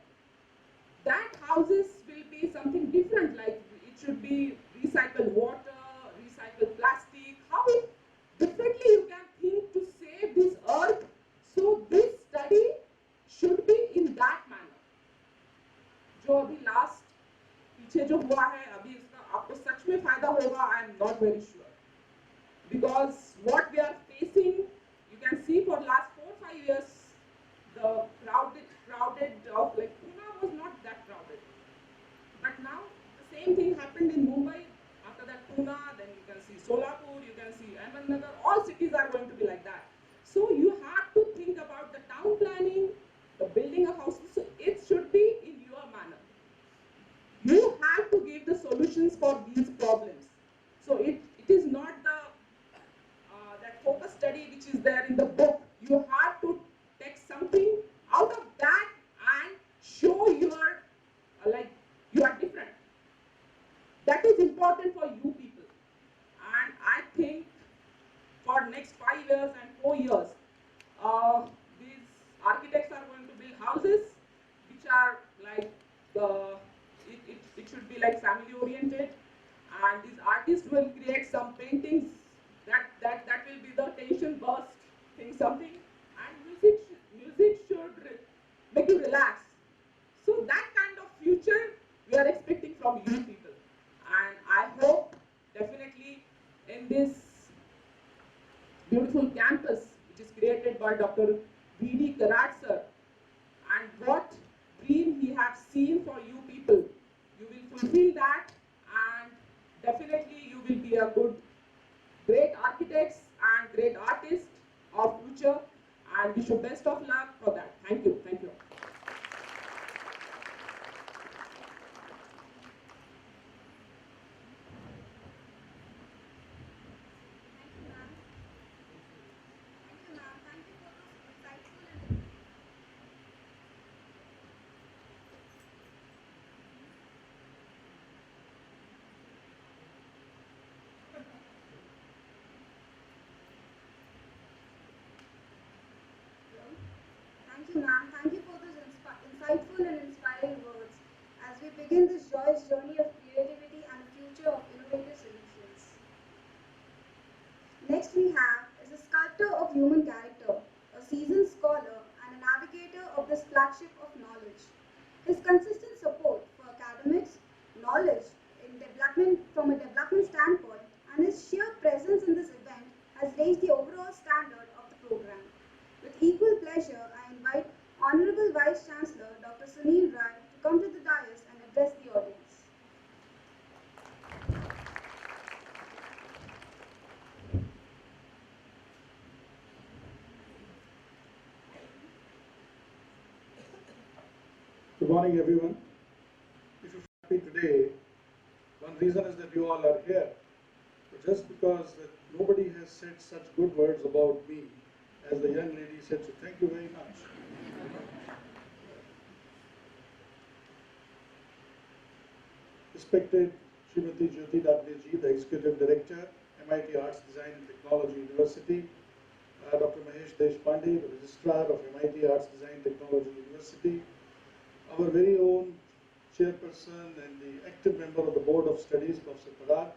That houses will be something different, like it should be recycled water, recycled plastic. How differently you can think to save this earth. So this study should be in that manner. जो अभी last पीछे जो हुआ है, अभी इसका आपको सच में फायदा होगा, I am not very sure, because what we are facing, you can see for last 4-5 years, the crowded of like Pune was not that crowded, but now the same thing happened in Mumbai. After that Pune, then you can see Solapur, you can see Ahmednagar. All cities are going to be like that. So you have to think about the town planning, the building of houses. So it should be in your manner. You have to give the solutions for these problems. So it is not the that focus study which is there in the book. You have to take something out of that and show your you are different. That is important for you people. And I think for next 5 years and 4 years, these architects are going to build houses which are like it should be like family oriented, and these artists will create some paintings that will be the tension burst thing, something, and music should make you relax. So that kind of future we are expecting from you people, and I hope definitely in this beautiful campus which is created by Dr. V.D. Karat sir, and what dream he has seen for you people, you will fulfill that, and definitely you will be a great architects and great artists of future, and wish you best of luck for that. Thank you. Thank you. Thank you, you, ma'am. Thank you for those insightful and inspiring words as we begin this joyous journey of creativity and a future of innovative solutions. Next we have is a sculptor of human character, a seasoned scholar and a navigator of this flagship of knowledge. His consistent support for academics, knowledge in development from a development standpoint, and his sheer presence in this event has raised the overall standard of the program. With equal pleasure, I invite Honorable Vice Chancellor Dr. Sunil Rai to come to the dais and address the audience. Good morning, everyone. If you're happy today, one reason is that you all are here. But just because that nobody has said such good words about me, as the young lady said, so thank you very much. Respected Srimati Jyoti Dabdeji, the Executive Director, MIT Arts, Design and Technology University, Dr. Mahesh Deshpande, the Registrar of MIT Arts, Design and Technology University, our very own chairperson and the active member of the Board of Studies, Professor Parag.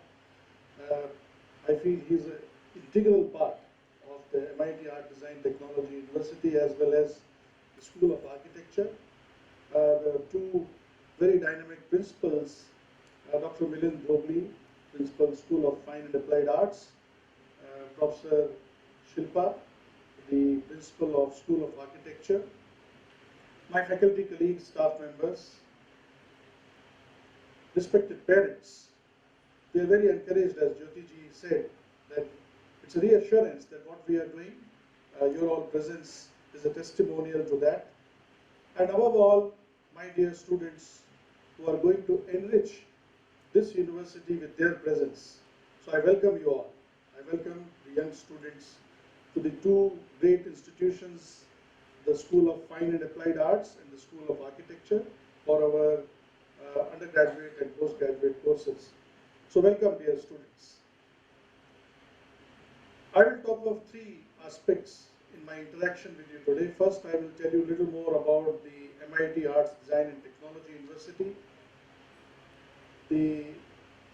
I feel he is an integral part of the MIT Art Design Technology University as well as the School of Architecture. The two very dynamic principals, Dr. Milind Bhogli, Principal, School of Fine and Applied Arts, Professor Shilpa, the Principal of School of Architecture, my faculty colleagues, staff members, respected parents. We are very encouraged, as Jyoti ji said, that it's a reassurance that what we are doing, your all presence is a testimonial to that. And above all, my dear students who are going to enrich this university with their presence. So I welcome you all. I welcome the young students to the two great institutions, the School of Fine and Applied Arts and the School of Architecture for our undergraduate and postgraduate courses. So welcome, dear students. I will talk of three aspects in my interaction with you today. First, I will tell you a little more about the MIT Arts, Design and Technology University.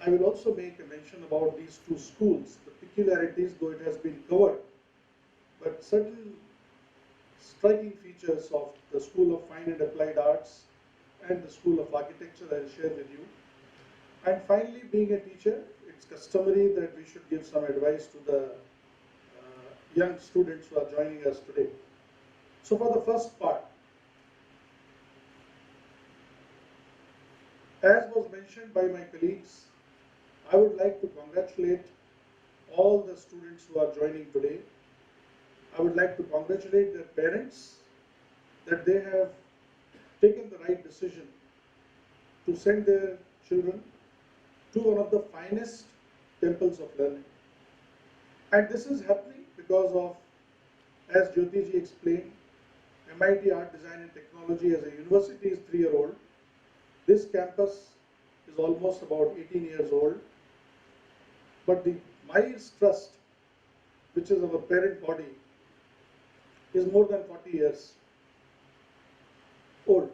I will also make a mention about these two schools, the peculiarities, though it has been covered, but certain striking features of the School of Fine and Applied Arts and the School of Architecture I will share with you. And finally, being a teacher, it's customary that we should give some advice to the young students who are joining us today. So for the first part, as was mentioned by my colleagues, I would like to congratulate all the students who are joining today. I would like to congratulate their parents that they have taken the right decision to send their children to one of the finest temples of learning. And this is happening because of, as Jyoti ji explained, MIT Art, Design and Technology as a university is 3-year-old. This campus is almost about 18 years old. But the Myers Trust, which is our parent body, is more than 40 years old.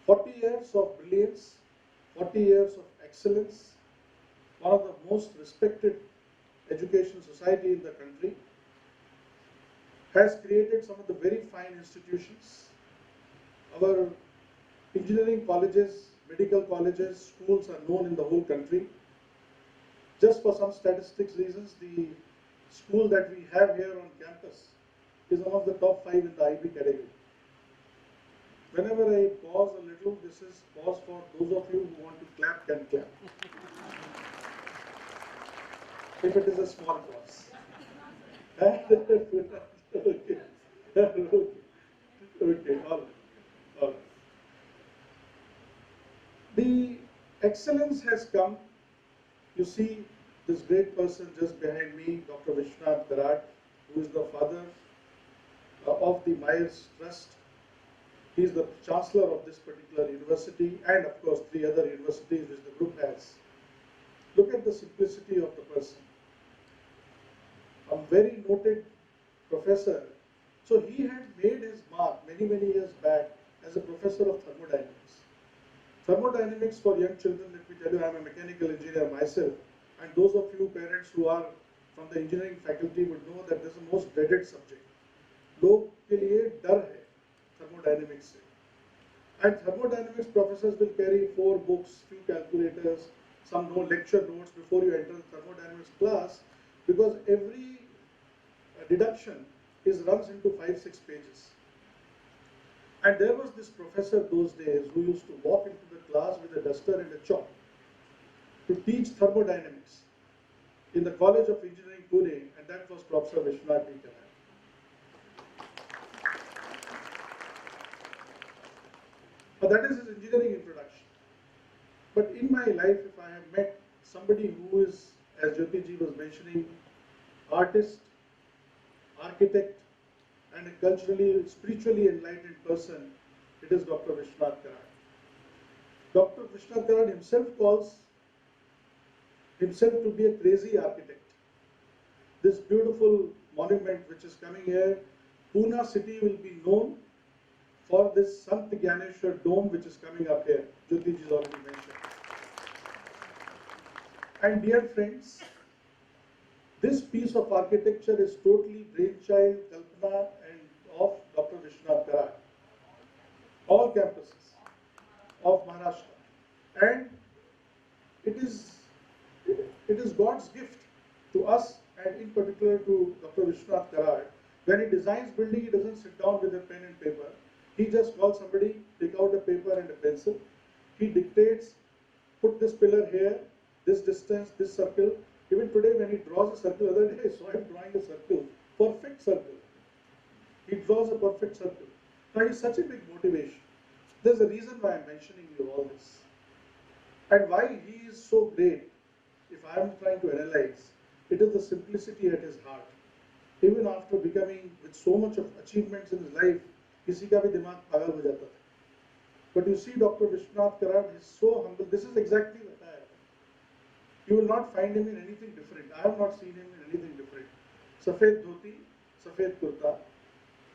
40 years of brilliance, 40 years of excellence, one of the most respected education society in the country, has created some of the very fine institutions. Our engineering colleges, medical colleges, schools are known in the whole country. Just for some statistics reasons, the school that we have here on campus is one of the top 5 in the IB category. Whenever I pause a little, this is pause for those of you who want to clap, can clap. If it is a small pause. Okay. Okay, all right. The excellence has come. You see this great person just behind me, Dr. Vishwanath Garat, who is the father of the Myers Trust. He is the chancellor of this particular university and of course 3 other universities which the group has. Look at the simplicity of the person. A very noted professor So he had made his mark many years back as a professor of thermodynamics. Thermodynamics for young children, let me tell you, I am a mechanical engineer myself, and those of you parents who are from the engineering faculty would know that this is the most dreaded subject. लोग के लिए डर है thermodynamics से. And thermodynamics professors will carry 4 books, few calculators, some lecture notes before you enter the thermodynamics class, because every deduction runs into 5-6 pages. And there was this professor those days who used to walk into the class with a duster and a chalk to teach thermodynamics in the College of Engineering, Pune, and that was Professor Vishwanath D. Karai. But that is his engineering introduction. But in my life, if I have met somebody who is, as Jyoti ji was mentioning, artist, architect, and a culturally, spiritually enlightened person, it is Dr. Vishwanath Karad. Dr. Vishwanath Karad himself calls himself to be a crazy architect. This beautiful monument which is coming here, Pune city will be known for this Sant Gyaneshwar dome which is coming up here. Jyoti ji has already mentioned. And dear friends, this piece of architecture is totally brainchild, Kalpana, and of Dr. Vishwanath Karad. All campuses of Maharashtra. And it is God's gift to us, and in particular to Dr. Vishwanath Karad. When he designs building, he doesn't sit down with a pen and paper. He just calls somebody, take out a paper and a pencil. He dictates, put this pillar here, this distance, this circle. Even today when he draws a circle, other day I saw him drawing a circle, perfect circle. He draws a perfect circle. Now he's such a big motivation. There's a reason why I'm mentioning you all this. And why he is so great, if I am trying to analyze, it is the simplicity at his heart. Even after becoming with so much of achievements in his life, किसी का भी दिमाग पागल हो जाता था. But you see Dr. Vishwanath Karad is so humble. This is exactly what I am. You will not find him in anything different. I have not seen him in anything different. Safed dhoti, safed kurta,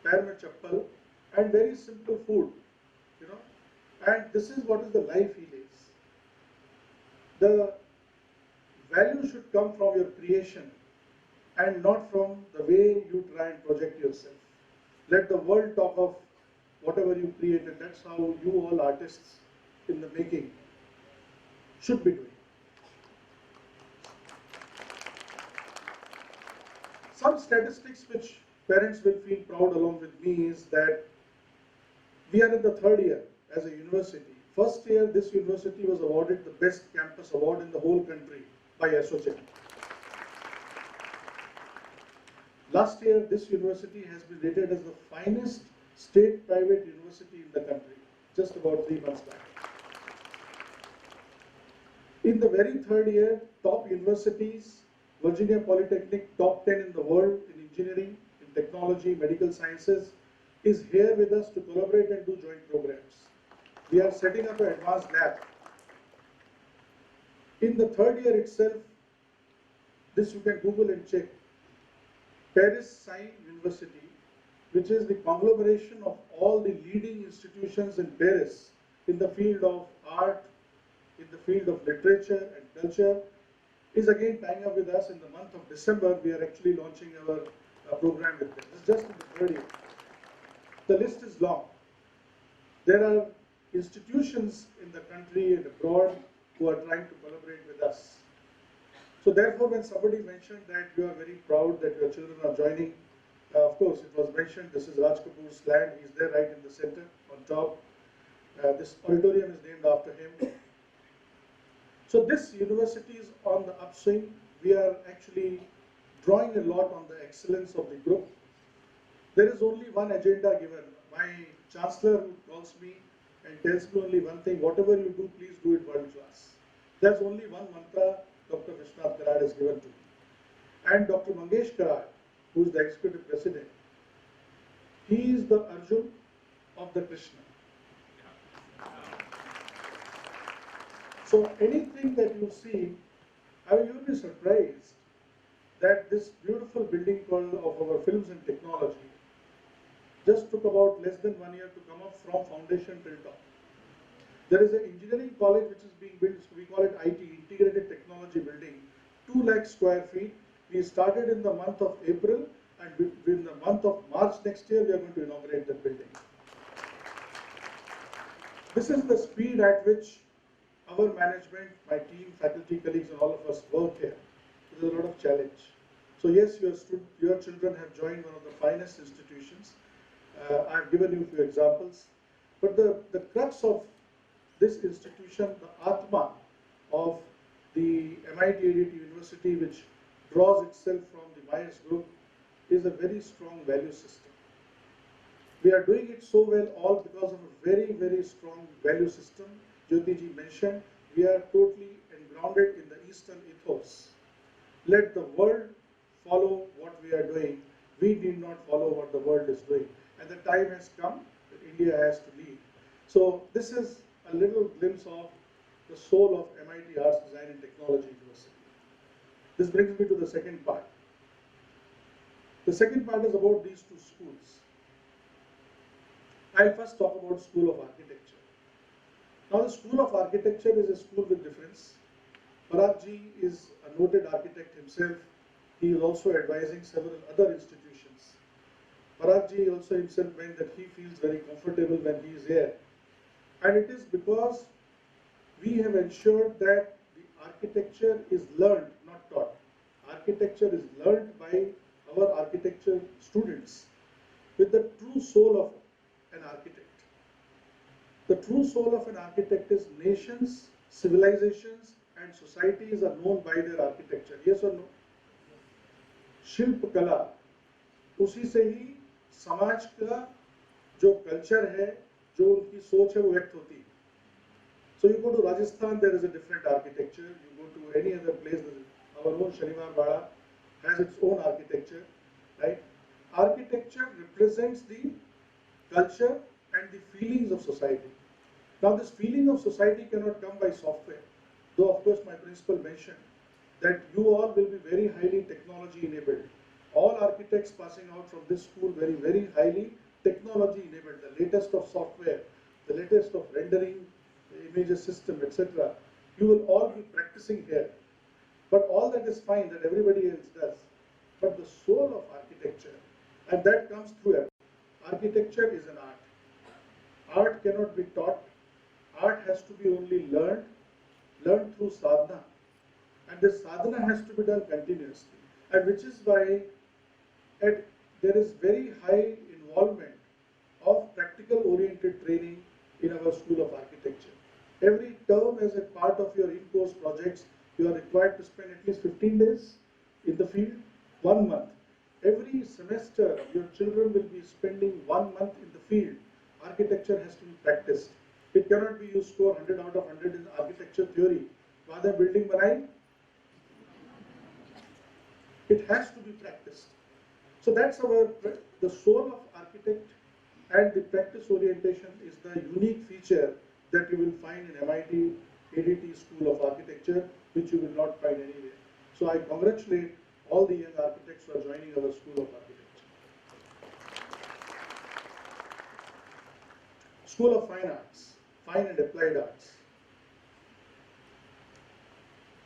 पैर में chappal, and very simple food, you know. And this is what is the life he lives. The value should come from your creation and not from the way you try and project yourself. Let the world talk of whatever you created. That's how you all artists in the making should be doing. Some statistics which parents will feel proud along with me is that we are in the 3rd year as a university. First year, this university was awarded the best campus award in the whole country by ASSOCHAM. Last year, this university has been rated as the finest state-private university in the country, just about 3 months back. In the very 3rd year, top universities, Virginia Polytechnic, top 10 in the world in engineering, in technology, medical sciences, is here with us to collaborate and do joint programs. We are setting up an advanced lab. In the 3rd year itself, this you can Google and check, Paris Science University, which is the conglomeration of all the leading institutions in Paris in the field of art, in the field of literature and culture, is again tying up with us. In the month of December. We are actually launching our program with them. It's just in the 3rd year. The list is long. There are institutions in the country and abroad who are trying to collaborate with us. So therefore, when somebody mentioned that you are very proud that your children are joining, of course, it was mentioned this is Raj Kapoor's land. He's there right in the center, on top. This auditorium is named after him. So this university is on the upswing. We are actually drawing a lot on the excellence of the group. There is only one agenda given. My chancellor who calls me and tells me only one thing: whatever you do, please do it world class. There's only one mantra Dr. Vishwanath Karad has given to me. And Dr. Mangesh Karad, who is the executive president, he is the Arjun of the Krishna. So anything that you see, I mean, you'll be surprised that this beautiful building called of our Films and Technology just took about less than 1 year to come up from foundation till top. There is an engineering college which is being built, we call it IT, Integrated Technology Building, 2 lakh square feet. We started in the month of April, and in the month of March next year, we are going to inaugurate that building. This is the speed at which our management, my team, faculty, colleagues, and all of us work here. There is a lot of challenge. So yes, your children have joined one of the finest institutions. I've given you a few examples. But the crux of this institution, the Atma of the MIT ADT University, which draws itself from the Myers Group, is a very strong value system. We are doing it so well all because of a very, very strong value system. Jyoti ji mentioned, we are totally engrounded in the Eastern ethos. Let the world follow what we are doing. We need not follow what the world is doing. And the time has come that India has to lead. So this is a little glimpse of the soul of MIT Arts, Design and Technology University. This brings me to the second part. The second part is about these two schools. I'll first talk about School of Architecture. Now the School of Architecture is a school with difference. Parag ji is a noted architect himself. He is also advising several other institutions. Parag ji also himself meant that he feels very comfortable when he is here. And it is because we have ensured that the architecture is learned, not taught. Architecture is learned by our architecture students with the true soul of an architect. The true soul of an architect is nations, civilizations, and societies are known by their architecture. Yes or no? शिल्प कला उसी से ही समाज का जो culture है, जो उनकी सोच है, वो व्यक्त होती है. So you go to Rajasthan, there is a different architecture. You go to any other place, our own Shaniwar Wada has its own architecture, right? Architecture represents the culture and the feelings of society. Now this feeling of society cannot come by software, though of course my principal mentioned that you all will be very highly technology enabled. All architects passing out from this school very, very highly technology enabled, the latest of software, the latest of rendering, the images system, etc. You will all be practicing here. But all that is fine, that everybody else does. But the soul of architecture, and that comes through it. Architecture is an art. Art cannot be taught. Art has to be only learned through sadhana. And this sadhana has to be done continuously. And which is why there is very high involvement of practical oriented training in our School of Architecture. Every term as a part of your in-course projects, you are required to spend at least 15 days in the field, 1 month. Every semester, your children will be spending 1 month in the field. Architecture has to be practiced. It cannot be you score 100 out of 100 in architecture theory. Rather, building banai, it has to be practiced. So that's the soul of architect, and the practice orientation is the unique feature that you will find in MIT ADT School of Architecture, which you will not find anywhere. So I congratulate all the young architects who are joining our School of Architecture. School of Fine Arts, Fine and Applied Arts.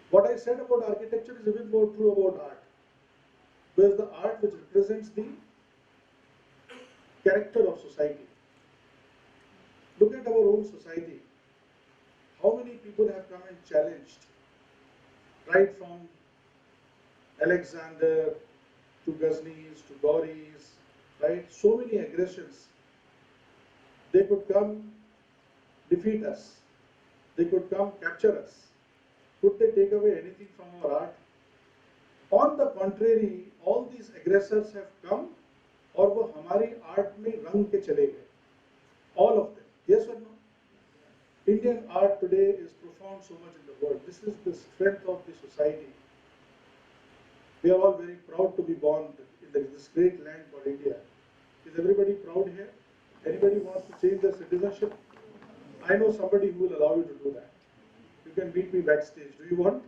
What I said about architecture is even more true about art. Whereas the art which represents the character of society. Look at our own society. How many people have come and challenged, right from Alexander to Ghaznis to Gauris, right? So many aggressions. They could come defeat us. They could come capture us. Could they take away anything from our art? On the contrary, all these aggressors have come और वो हमारी art में रंग के चले गए. All of them. Yes or no? Indian art today is profound so much in the world. This is the strength of the society. We are all very proud to be born in this great land called India. Is everybody proud here? Anybody wants to change their citizenship? I know somebody who will allow you to do that. You can meet me backstage. Do you want?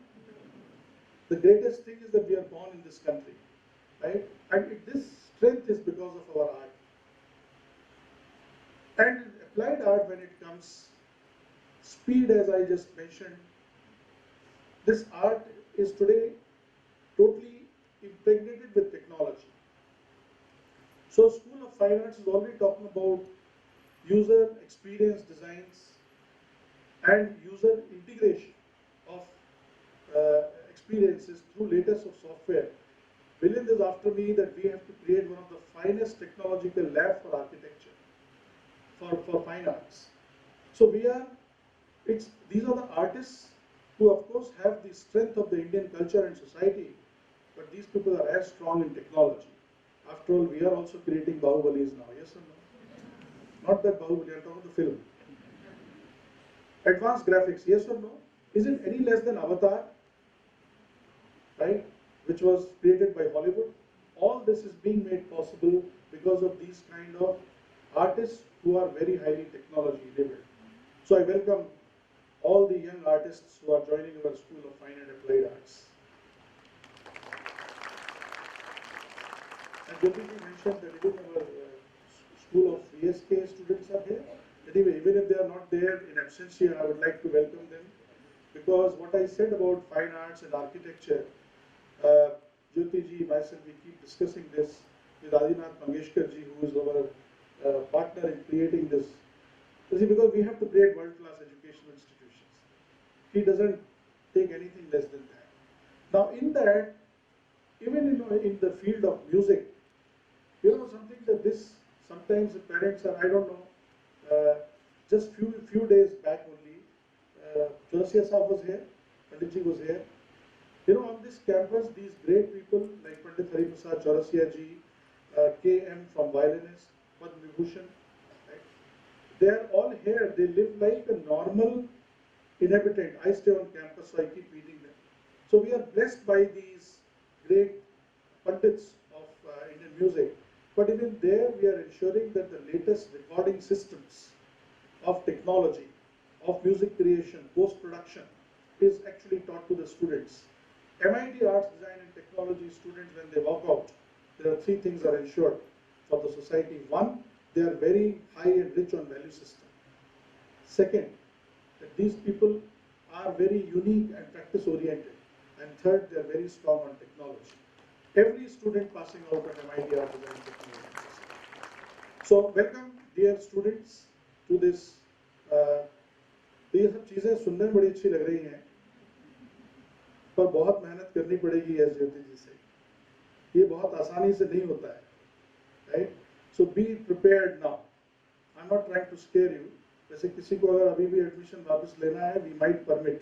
The greatest thing is that we are born in this country, right? And this strength is because of our art. And in applied art, when it comes, speed, as I just mentioned, this art is today totally impregnated with technology. So School of Fine Arts is already talking about user experience designs and user integration of experiences through latest of software. Milind is after me that we have to create one of the finest technological lab for architecture, for fine arts. So these are the artists who of course have the strength of the Indian culture and society, but these people are as strong in technology. After all, we are also creating Bahubalis now, yes or no? Not that Bahubali, I'm talking the film. Advanced graphics, yes or no? Is it any less than Avatar, right? Which was created by Hollywood? All this is being made possible because of these kind of artists who are very highly technology enabled. So I welcome all the young artists who are joining our School of Fine and Applied Arts. And Jyoti mentioned that even our School of VSK students are here. Anyway, even if they are not there in absentia, I would like to welcome them, because what I said about fine arts and architecture, Jyoti ji, myself, we keep discussing this with Adinath Mangeshkar ji, who is our partner in creating this. You see, because we have to create world-class educational institutions. He doesn't take anything less than that. Now, in that, even in the field of music, something that this sometimes the parents are, I don't know, just few days back only, Chaurasia Sahab was here, Pandit ji was here. On this campus, these great people like Pandit Hari Prasad Chaurasia ji, KM from violinist, Padma Vibhushan, right? They are all here. They live like a normal inhabitant. I stay on campus, so I keep meeting them. So we are blessed by these great Pandits of Indian music. But even there, we are ensuring that the latest recording systems of technology, of music creation, post-production, is actually taught to the students. MIT Arts, Design and Technology students, when they walk out, there are three things are ensured for the society. One, they are very high and rich on value system. Second, that these people are very unique and practice oriented. And third, they are very strong on technology. Every student passing out at MIT Arts, Design and Technology. So welcome dear students to this. ये सब चीजें सुनने में बड़ी अच्छी लग रही हैं, पर बहुत मेहनत करनी पड़ेगी एस ज्योति जी से. ये बहुत आसानी से नहीं होता है, right? So be prepared now. I'm not trying to scare you. जैसे किसी को अगर अभी भी एडमिशन वापस लेना है, we might permit,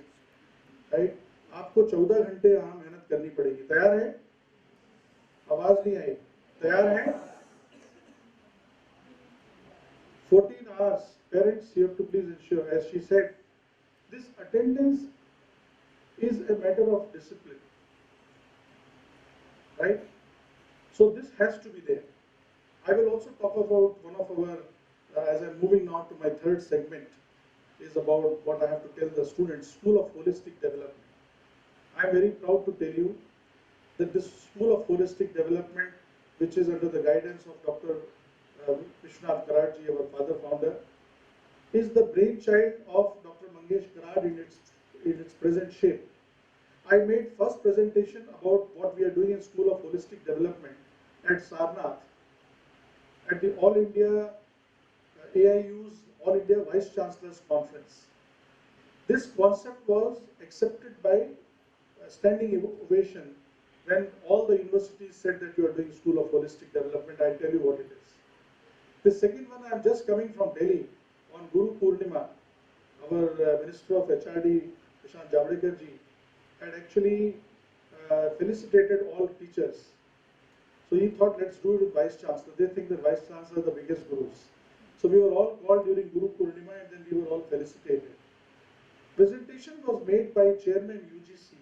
right? आपको 14 घंटे यहाँ मेहनत करनी पड़ेगी. तैयार है? आवाज नहीं आई. तैयार है? 14 hours. Parents, you have to please ensure, as she said, this attendance is a matter of discipline, right? So this has to be there. I will also talk about one of our, as I'm moving now to my third segment, is about what I have to tell the students, School of Holistic Development. I'm very proud to tell you that this School of Holistic Development, which is under the guidance of Dr. Vishwanath Karatji, our father founder, is the brainchild of Dr. Mangesh Karad in its present shape. I made first presentation about what we are doing in School of Holistic Development at Sarnath at the All India AIU's All India Vice Chancellors Conference. This concept was accepted by standing ovation when all the universities said that you are doing School of Holistic Development. I'll tell you what it is. The second one, I'm just coming from Delhi on Guru Purnima. Our Minister of HRD, Prashant Javadekar ji, had actually felicitated all teachers. So he thought, let's do it with Vice Chancellor. They think that Vice Chancellor are the biggest gurus. So we were all called during Guru Purnima and then we were all felicitated. Presentation was made by Chairman UGC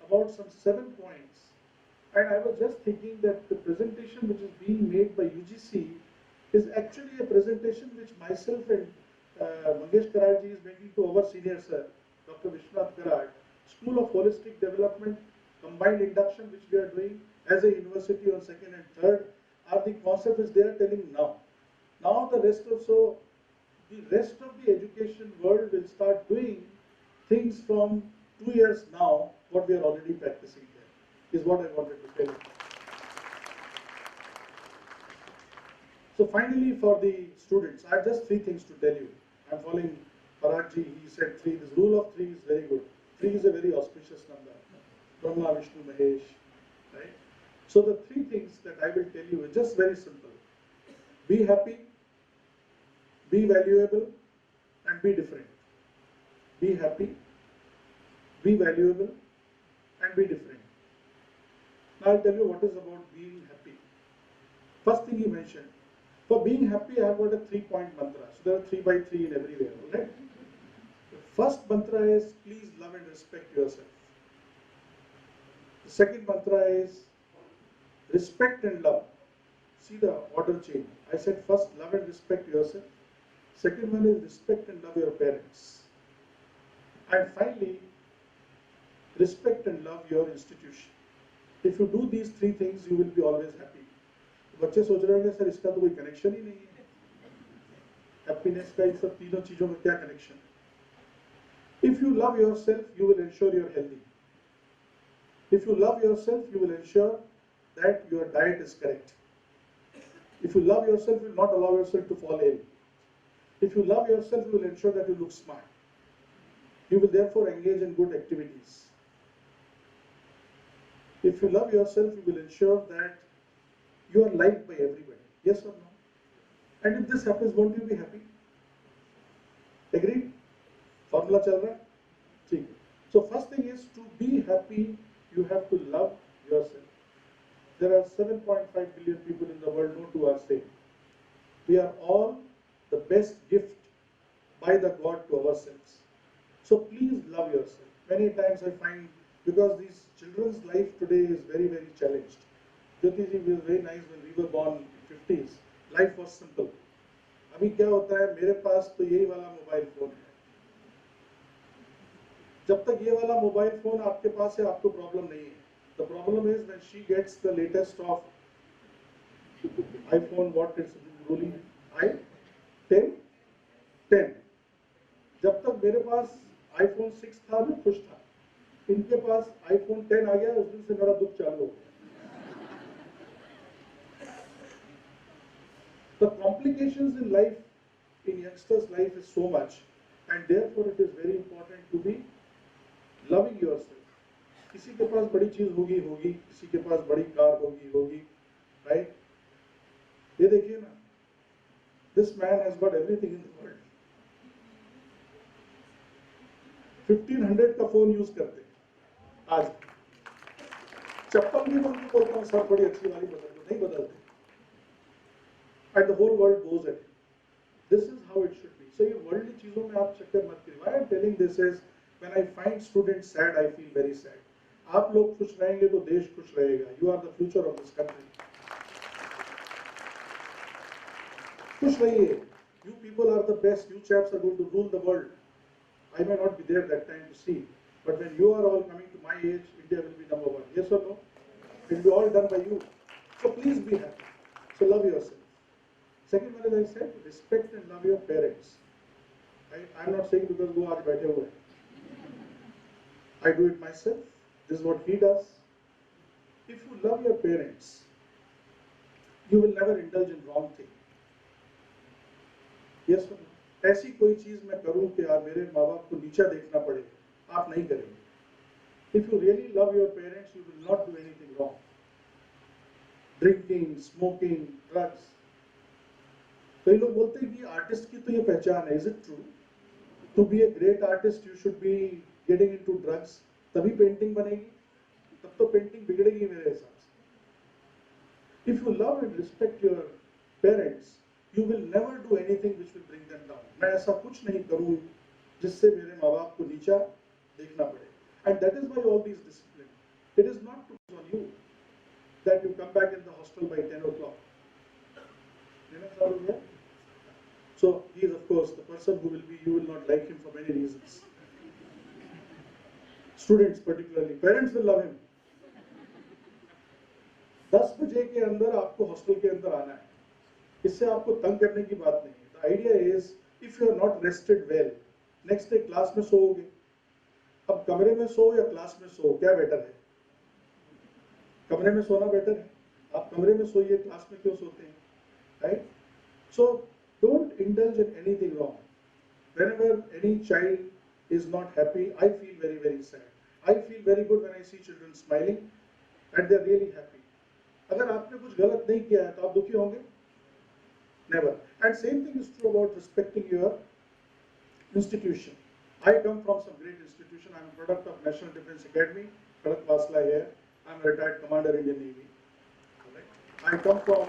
about some 7 points. And I was just thinking that the presentation which is being made by UGC is actually a presentation which myself and Mangesh Karadji is making to our senior sir, Dr. Vishwanath Karad. School of Holistic Development, combined induction which we are doing as a university on 2nd and 3rd are the concepts which they are telling now. Now the rest also the rest of the education world will start doing things from 2 years now, what we are already practicing here, is what I wanted to tell you. So finally, for the students, I have just 3 things to tell you. I am following Paragji, he said 3. This rule of 3 is very good. 3 is a very auspicious number. Brahma, Vishnu, Mahesh, right? So the 3 things that I will tell you is just very simple. Be happy, be valuable, and be different. Be happy, be valuable, and be different. Now I'll tell you what is about being happy. First thing he mentioned, for being happy I have got a 3-point mantra. So there are 3 by 3 in everywhere, alright? The first mantra is please love and respect yourself. The second mantra is respect and love. See the order change. I said first love and respect yourself. Second one is respect and love your parents. And finally, respect and love your institution. If you do these 3 things, you will be always happy. बच्चे सोच रहे होंगे sir इसका तो कोई connection ही नहीं है. Happiness का इन सब तीनों चीजों में क्या कनेक्शन है? If you love yourself, you will ensure you're healthy. If you love yourself, you will ensure that your diet is correct. If you love yourself, you will not allow yourself to fall ill. If you love yourself, you will ensure that you look smart. You will therefore engage in good activities. If you love yourself, you will ensure that you are liked by everybody. Yes or no? And if this happens, won't you be happy? Agreed? Formula chal raha hai? ठीक. So first thing is to be happy, you have to love yourself. There are 7.5 billion people in the world, no two are same. We are all the best gift by the God to ourselves. So please love yourself. Many times I find, because these children's life today is very, very challenged. Jyoti ji was very nice when we were born in 50s. Life was simple. अभी क्या होता है, मेरे पास तो यही वाला mobile phone है. जब तक ये वाला मोबाइल फोन आपके पास है, आपको प्रॉब्लम नहीं है. The problem is when she gets the latest of iPhone, what is ruling? i10, 10. जब तक मेरे पास iPhone 6 था, मैं खुश था. इनके पास iPhone 10 आ गया, उस दिन से मेरा दुख चालू हो गया. The complications in life, in youngsters' life, is so much, and therefore it is very important to be loving yourself. किसी के पास बड़ी चीज होगी, किसी के पास बड़ी कार होगी, right? ये देखिए ना, this man has got everything in the world. 1500 का फोन यूज करते हैं आज. चप्पल भी मैं बोलता हूँ सर बड़ी अच्छी वाली बदल दो, नहीं बदलते. And the whole world goes at it. This is how it should be. So ये worldly चीजों में आप चक्कर मत करिए. Why I am telling this is, when I find students sad, I feel very sad. आप लोग खुश रहेंगे तो देश खुश रहेगा. You are the future of this country. खुश रहिए. You people are the best. You chaps are going to rule the world. I may not be there that time to see, but when you are all coming to my age, India will be number 1. Yes or no? It will be all done by you. So please be happy. So love yourself. Second one, as I said, respect and love your parents. I am not saying because वो आज बैठे हुए हैं. I do it myself. This is what he does. If you love your parents, you will never indulge in wrong thing. Yes or no? ऐसी कोई चीज मैं करूं कि यार मेरे माँ बाप को नीचा देखना पड़े, आप नहीं करेंगे. If you really love your parents, you will not do anything wrong. Drinking, smoking, drugs. कई लोग बोलते हैं कि आर्टिस्ट की तो ये पहचान है. Is it true? To be a great artist, you should be getting into drugs. तभी पेंटिंग बनेगी. तब तो पेंटिंग बिगड़ेगी मेरे हिसाब से. If you love and respect your parents, you will never do anything which will bring them down. मैं ऐसा कुछ नहीं करूँ जिससे मेरे माँ बाप को नीचा देखना पड़े. And that is why all these discipline. It is not to on you that you come back in the hostel by 10 o'clock. So he is of course the person who will be, you will not like him for many reasons. Students particularly, parents will love him. 10 बजे के अंदर आपको hostel के अंदर आना है. इससे आपको तंग करने की बात नहीं है. The idea is, if you are not rested well, next day class में सोओगे. अब कमरे में सो या क्लास में सो, क्या बेटर है? कमरे में सोना बेटर है. आप कमरे में सोइए, क्लास में क्यों सोते हैं? Right? So don't indulge in anything wrong. Whenever any child is not happy, I feel very, very sad. I feel very good when I see children smiling and they're really happy. अगर आपने कुछ गलत नहीं किया है तो आप दुखी होंगे? Never. And same thing is true about respecting your institution. I come from some great institution. I'm a product of National Defence Academy, Khadak Vasla here. I'm a retired commander Indian Navy. Right? I come from,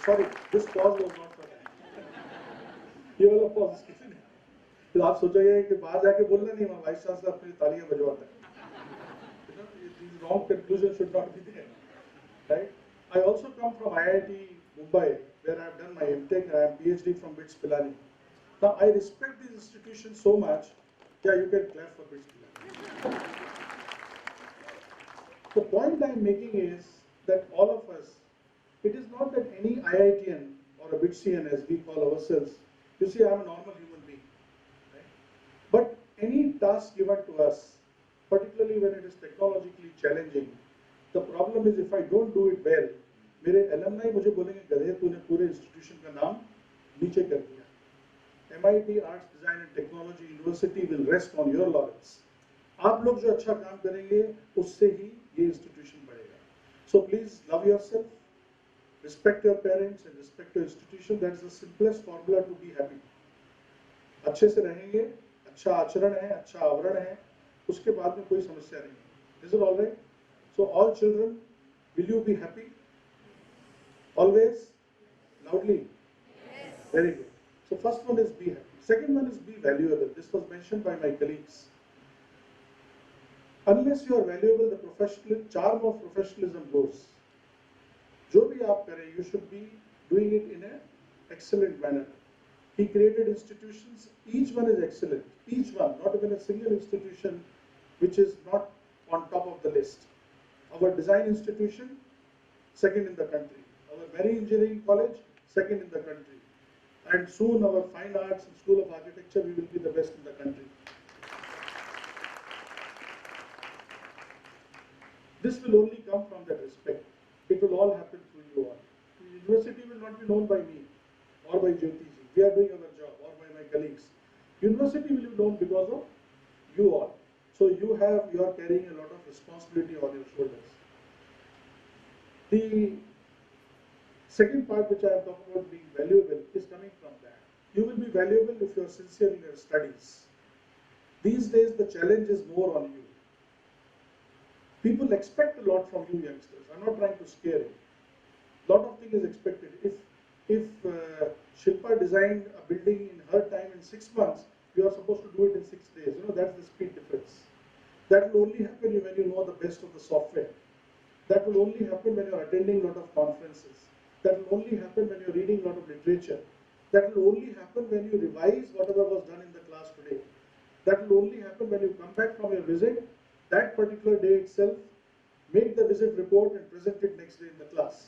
sorry, this pause was not for that. ये वाला pause किसी ने, तो आप सोचोगे कि बाहर जाके बोलना नहीं, वहाँ वाइस चांसलर अपनी तालियां बजवाता है. These wrong conclusions should not be there. Right? I also come from IIT Mumbai, where I have done my MTech and I am PhD from BITS Pilani. Now I respect these institutions so much. Yeah, you can clap for BITS Pilani. The point I am making is that all of us, it is not that any IITian or a BITSian as we call ourselves, you see I am a normal human being. Right? But any task given to us, particularly when it is technologically challenging, the problem is if I don't do it well, मेरे alumni मुझे बोलेंगे गधे तूने पूरे institution का नाम नीचे कर दिया. MIT Arts Design and Technology University will rest on your laurels. आप लोग जो अच्छा काम करेंगे उससे ही ये institution बढ़ेगा. So please love yourself, respect your parents and respect your institution. That is the simplest formula to be happy. अच्छे से रहेंगे, अच्छा आचरण है, अच्छा आवरण है, उसके बाद में कोई समस्या नहीं है. Is it all right? So all children, will you be happy? Always? Loudly? Yes. Very good. So first one is be happy. Second one is be valuable. This was mentioned by my colleagues. Unless you are valuable, the professional charm of professionalism goes. जो भी आप करें, you should be doing it in an excellent manner. He created institutions, each one is excellent. Each one, not even a single institution which is not on top of the list. Our design institution, second in the country. Our Marine Engineering College, second in the country. And soon our Fine Arts and School of Architecture, we will be the best in the country. This will only come from that respect. It will all happen through you all. The university will not be known by me or by Jyotiji. We are doing our job, or by my colleagues. University will be known because of you all. So you are carrying a lot of responsibility on your shoulders. The second part which I am talking about being valuable is coming from that. You will be valuable if you are sincere in your studies. These days the challenge is more on you. People expect a lot from you youngsters. I'm not trying to scare you. A lot of things is expected. If Shilpa designed a building in her time in 6 months, you are supposed to do it in 6 days. You know, that's the speed difference. That will only happen when you know the best of the software. That will only happen when you are attending a lot of conferences. That will only happen when you are reading a lot of literature. That will only happen when you revise whatever was done in the class today. That will only happen when you come back from your visit, that particular day itself, make the visit report and present it next day in the class.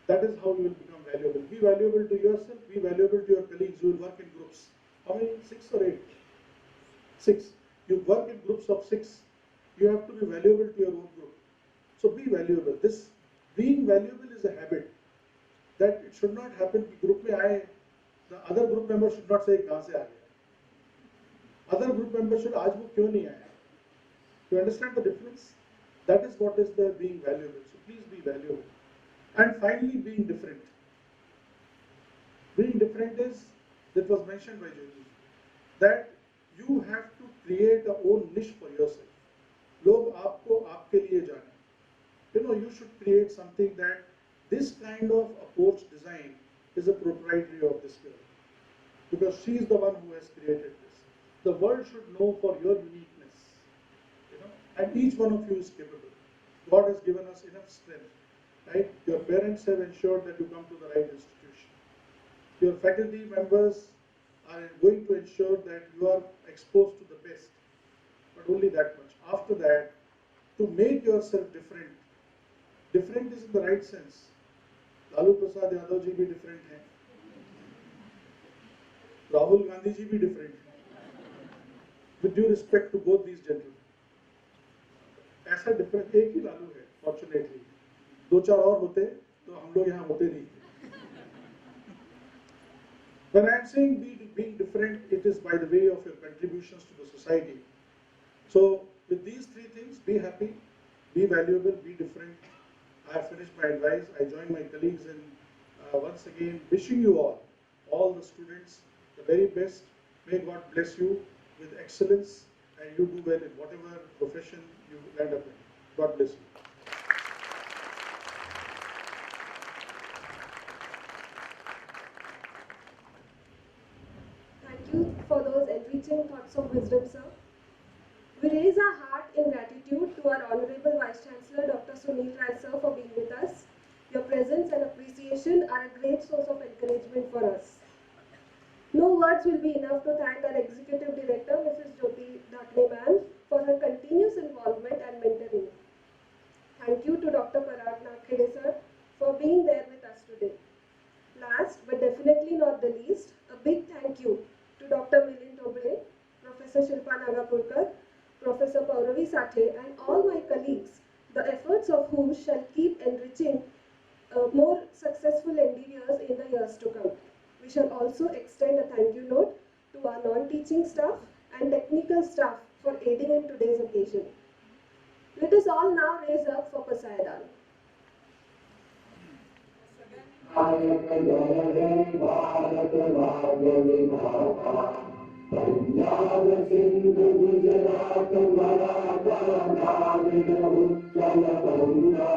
That is how you will become valuable. Be valuable to yourself, be valuable to your colleagues. You will work in groups. How many? 6 or 8? 6. You work in groups of 6. You have to be valuable to your own group. So be valuable. This being valuable is a habit. That it should not happen. Group mein aaye, the other group member should not say kahan se aa gaya. Other group member should aaj wo kyun nahi aaya. You understand the difference? That is what is the being valuable. So please be valuable. And finally, being different. Being different is, that was mentioned by Jyoti, that you have to create a own niche for yourself. Log aapko aapke liye jaane. You know, you should create something that this kind of a porch design is a proprietary of this girl. Because she is the one who has created this. The world should know for your uniqueness. You know, and each one of you is capable. God has given us enough strength. Right? Your parents have ensured that you come to the right institution. Your faculty members are going to ensure that you are exposed to the best, but only that much. After that, to make yourself different, different is in the right sense. Lalu Prasad Yadav ji bhi different hai. Rahul Gandhi ji भी different. With due respect to both these gentlemen. ऐसा different एक ही लालू है, fortunately. दो चार और होते तो हम लोग यहाँ होते नहीं. When I am saying being different, it is by the way of your contributions to the society. So with these three things, be happy, be valuable, be different. I have finished my advice. I join my colleagues in once again wishing you all the students, the very best. May God bless you with excellence and you do well in whatever profession you land up in. God bless you. Thank you for those enriching thoughts of wisdom, sir. We raise our heart in gratitude to our Honorable Vice Chancellor, Dr. Sunil Rai, sir, for being with us. Your presence and appreciation are a great source of encouragement for us. No words will be enough to thank our Executive Director, Mrs. Jyoti Dakle ma'am, for her continuous involvement and mentoring. Thank you to Dr. Parag Nakhede, sir, for being there with us today. Last but definitely not the least, a big thank you to Dr. Milind Tobre, Professor Shilpa Nagapurkar, Professor Pauravi Sathe, and all my colleagues, the efforts of whom shall keep enriching more successful endeavors in the years to come. We shall also extend a thank you note to our non-teaching staff and technical staff for aiding in today's occasion. Let us all now raise up for Pasaidan. Punjab Sindh Gujarat Maratha Dravid Utkal Ganga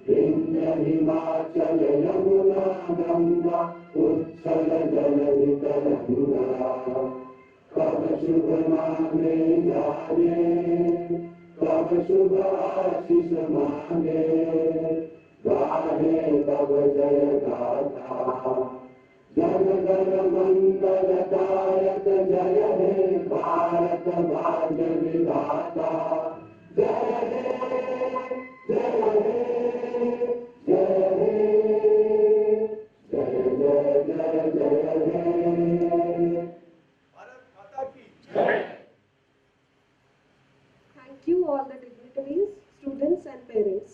Vindhya Himachal Yamuna Ganga Utkal जलधि तरंगा कब शुभ मांगे जागे कब शुभ आशीष मांगे गाहे तब जय गाथा जन गण मंगलदायक जय हे भारत भाग्य विधाता जय हे जय हे जय हे जय जय जय जय हे भारत माता की जय. Thank you all the dignitaries, students and parents.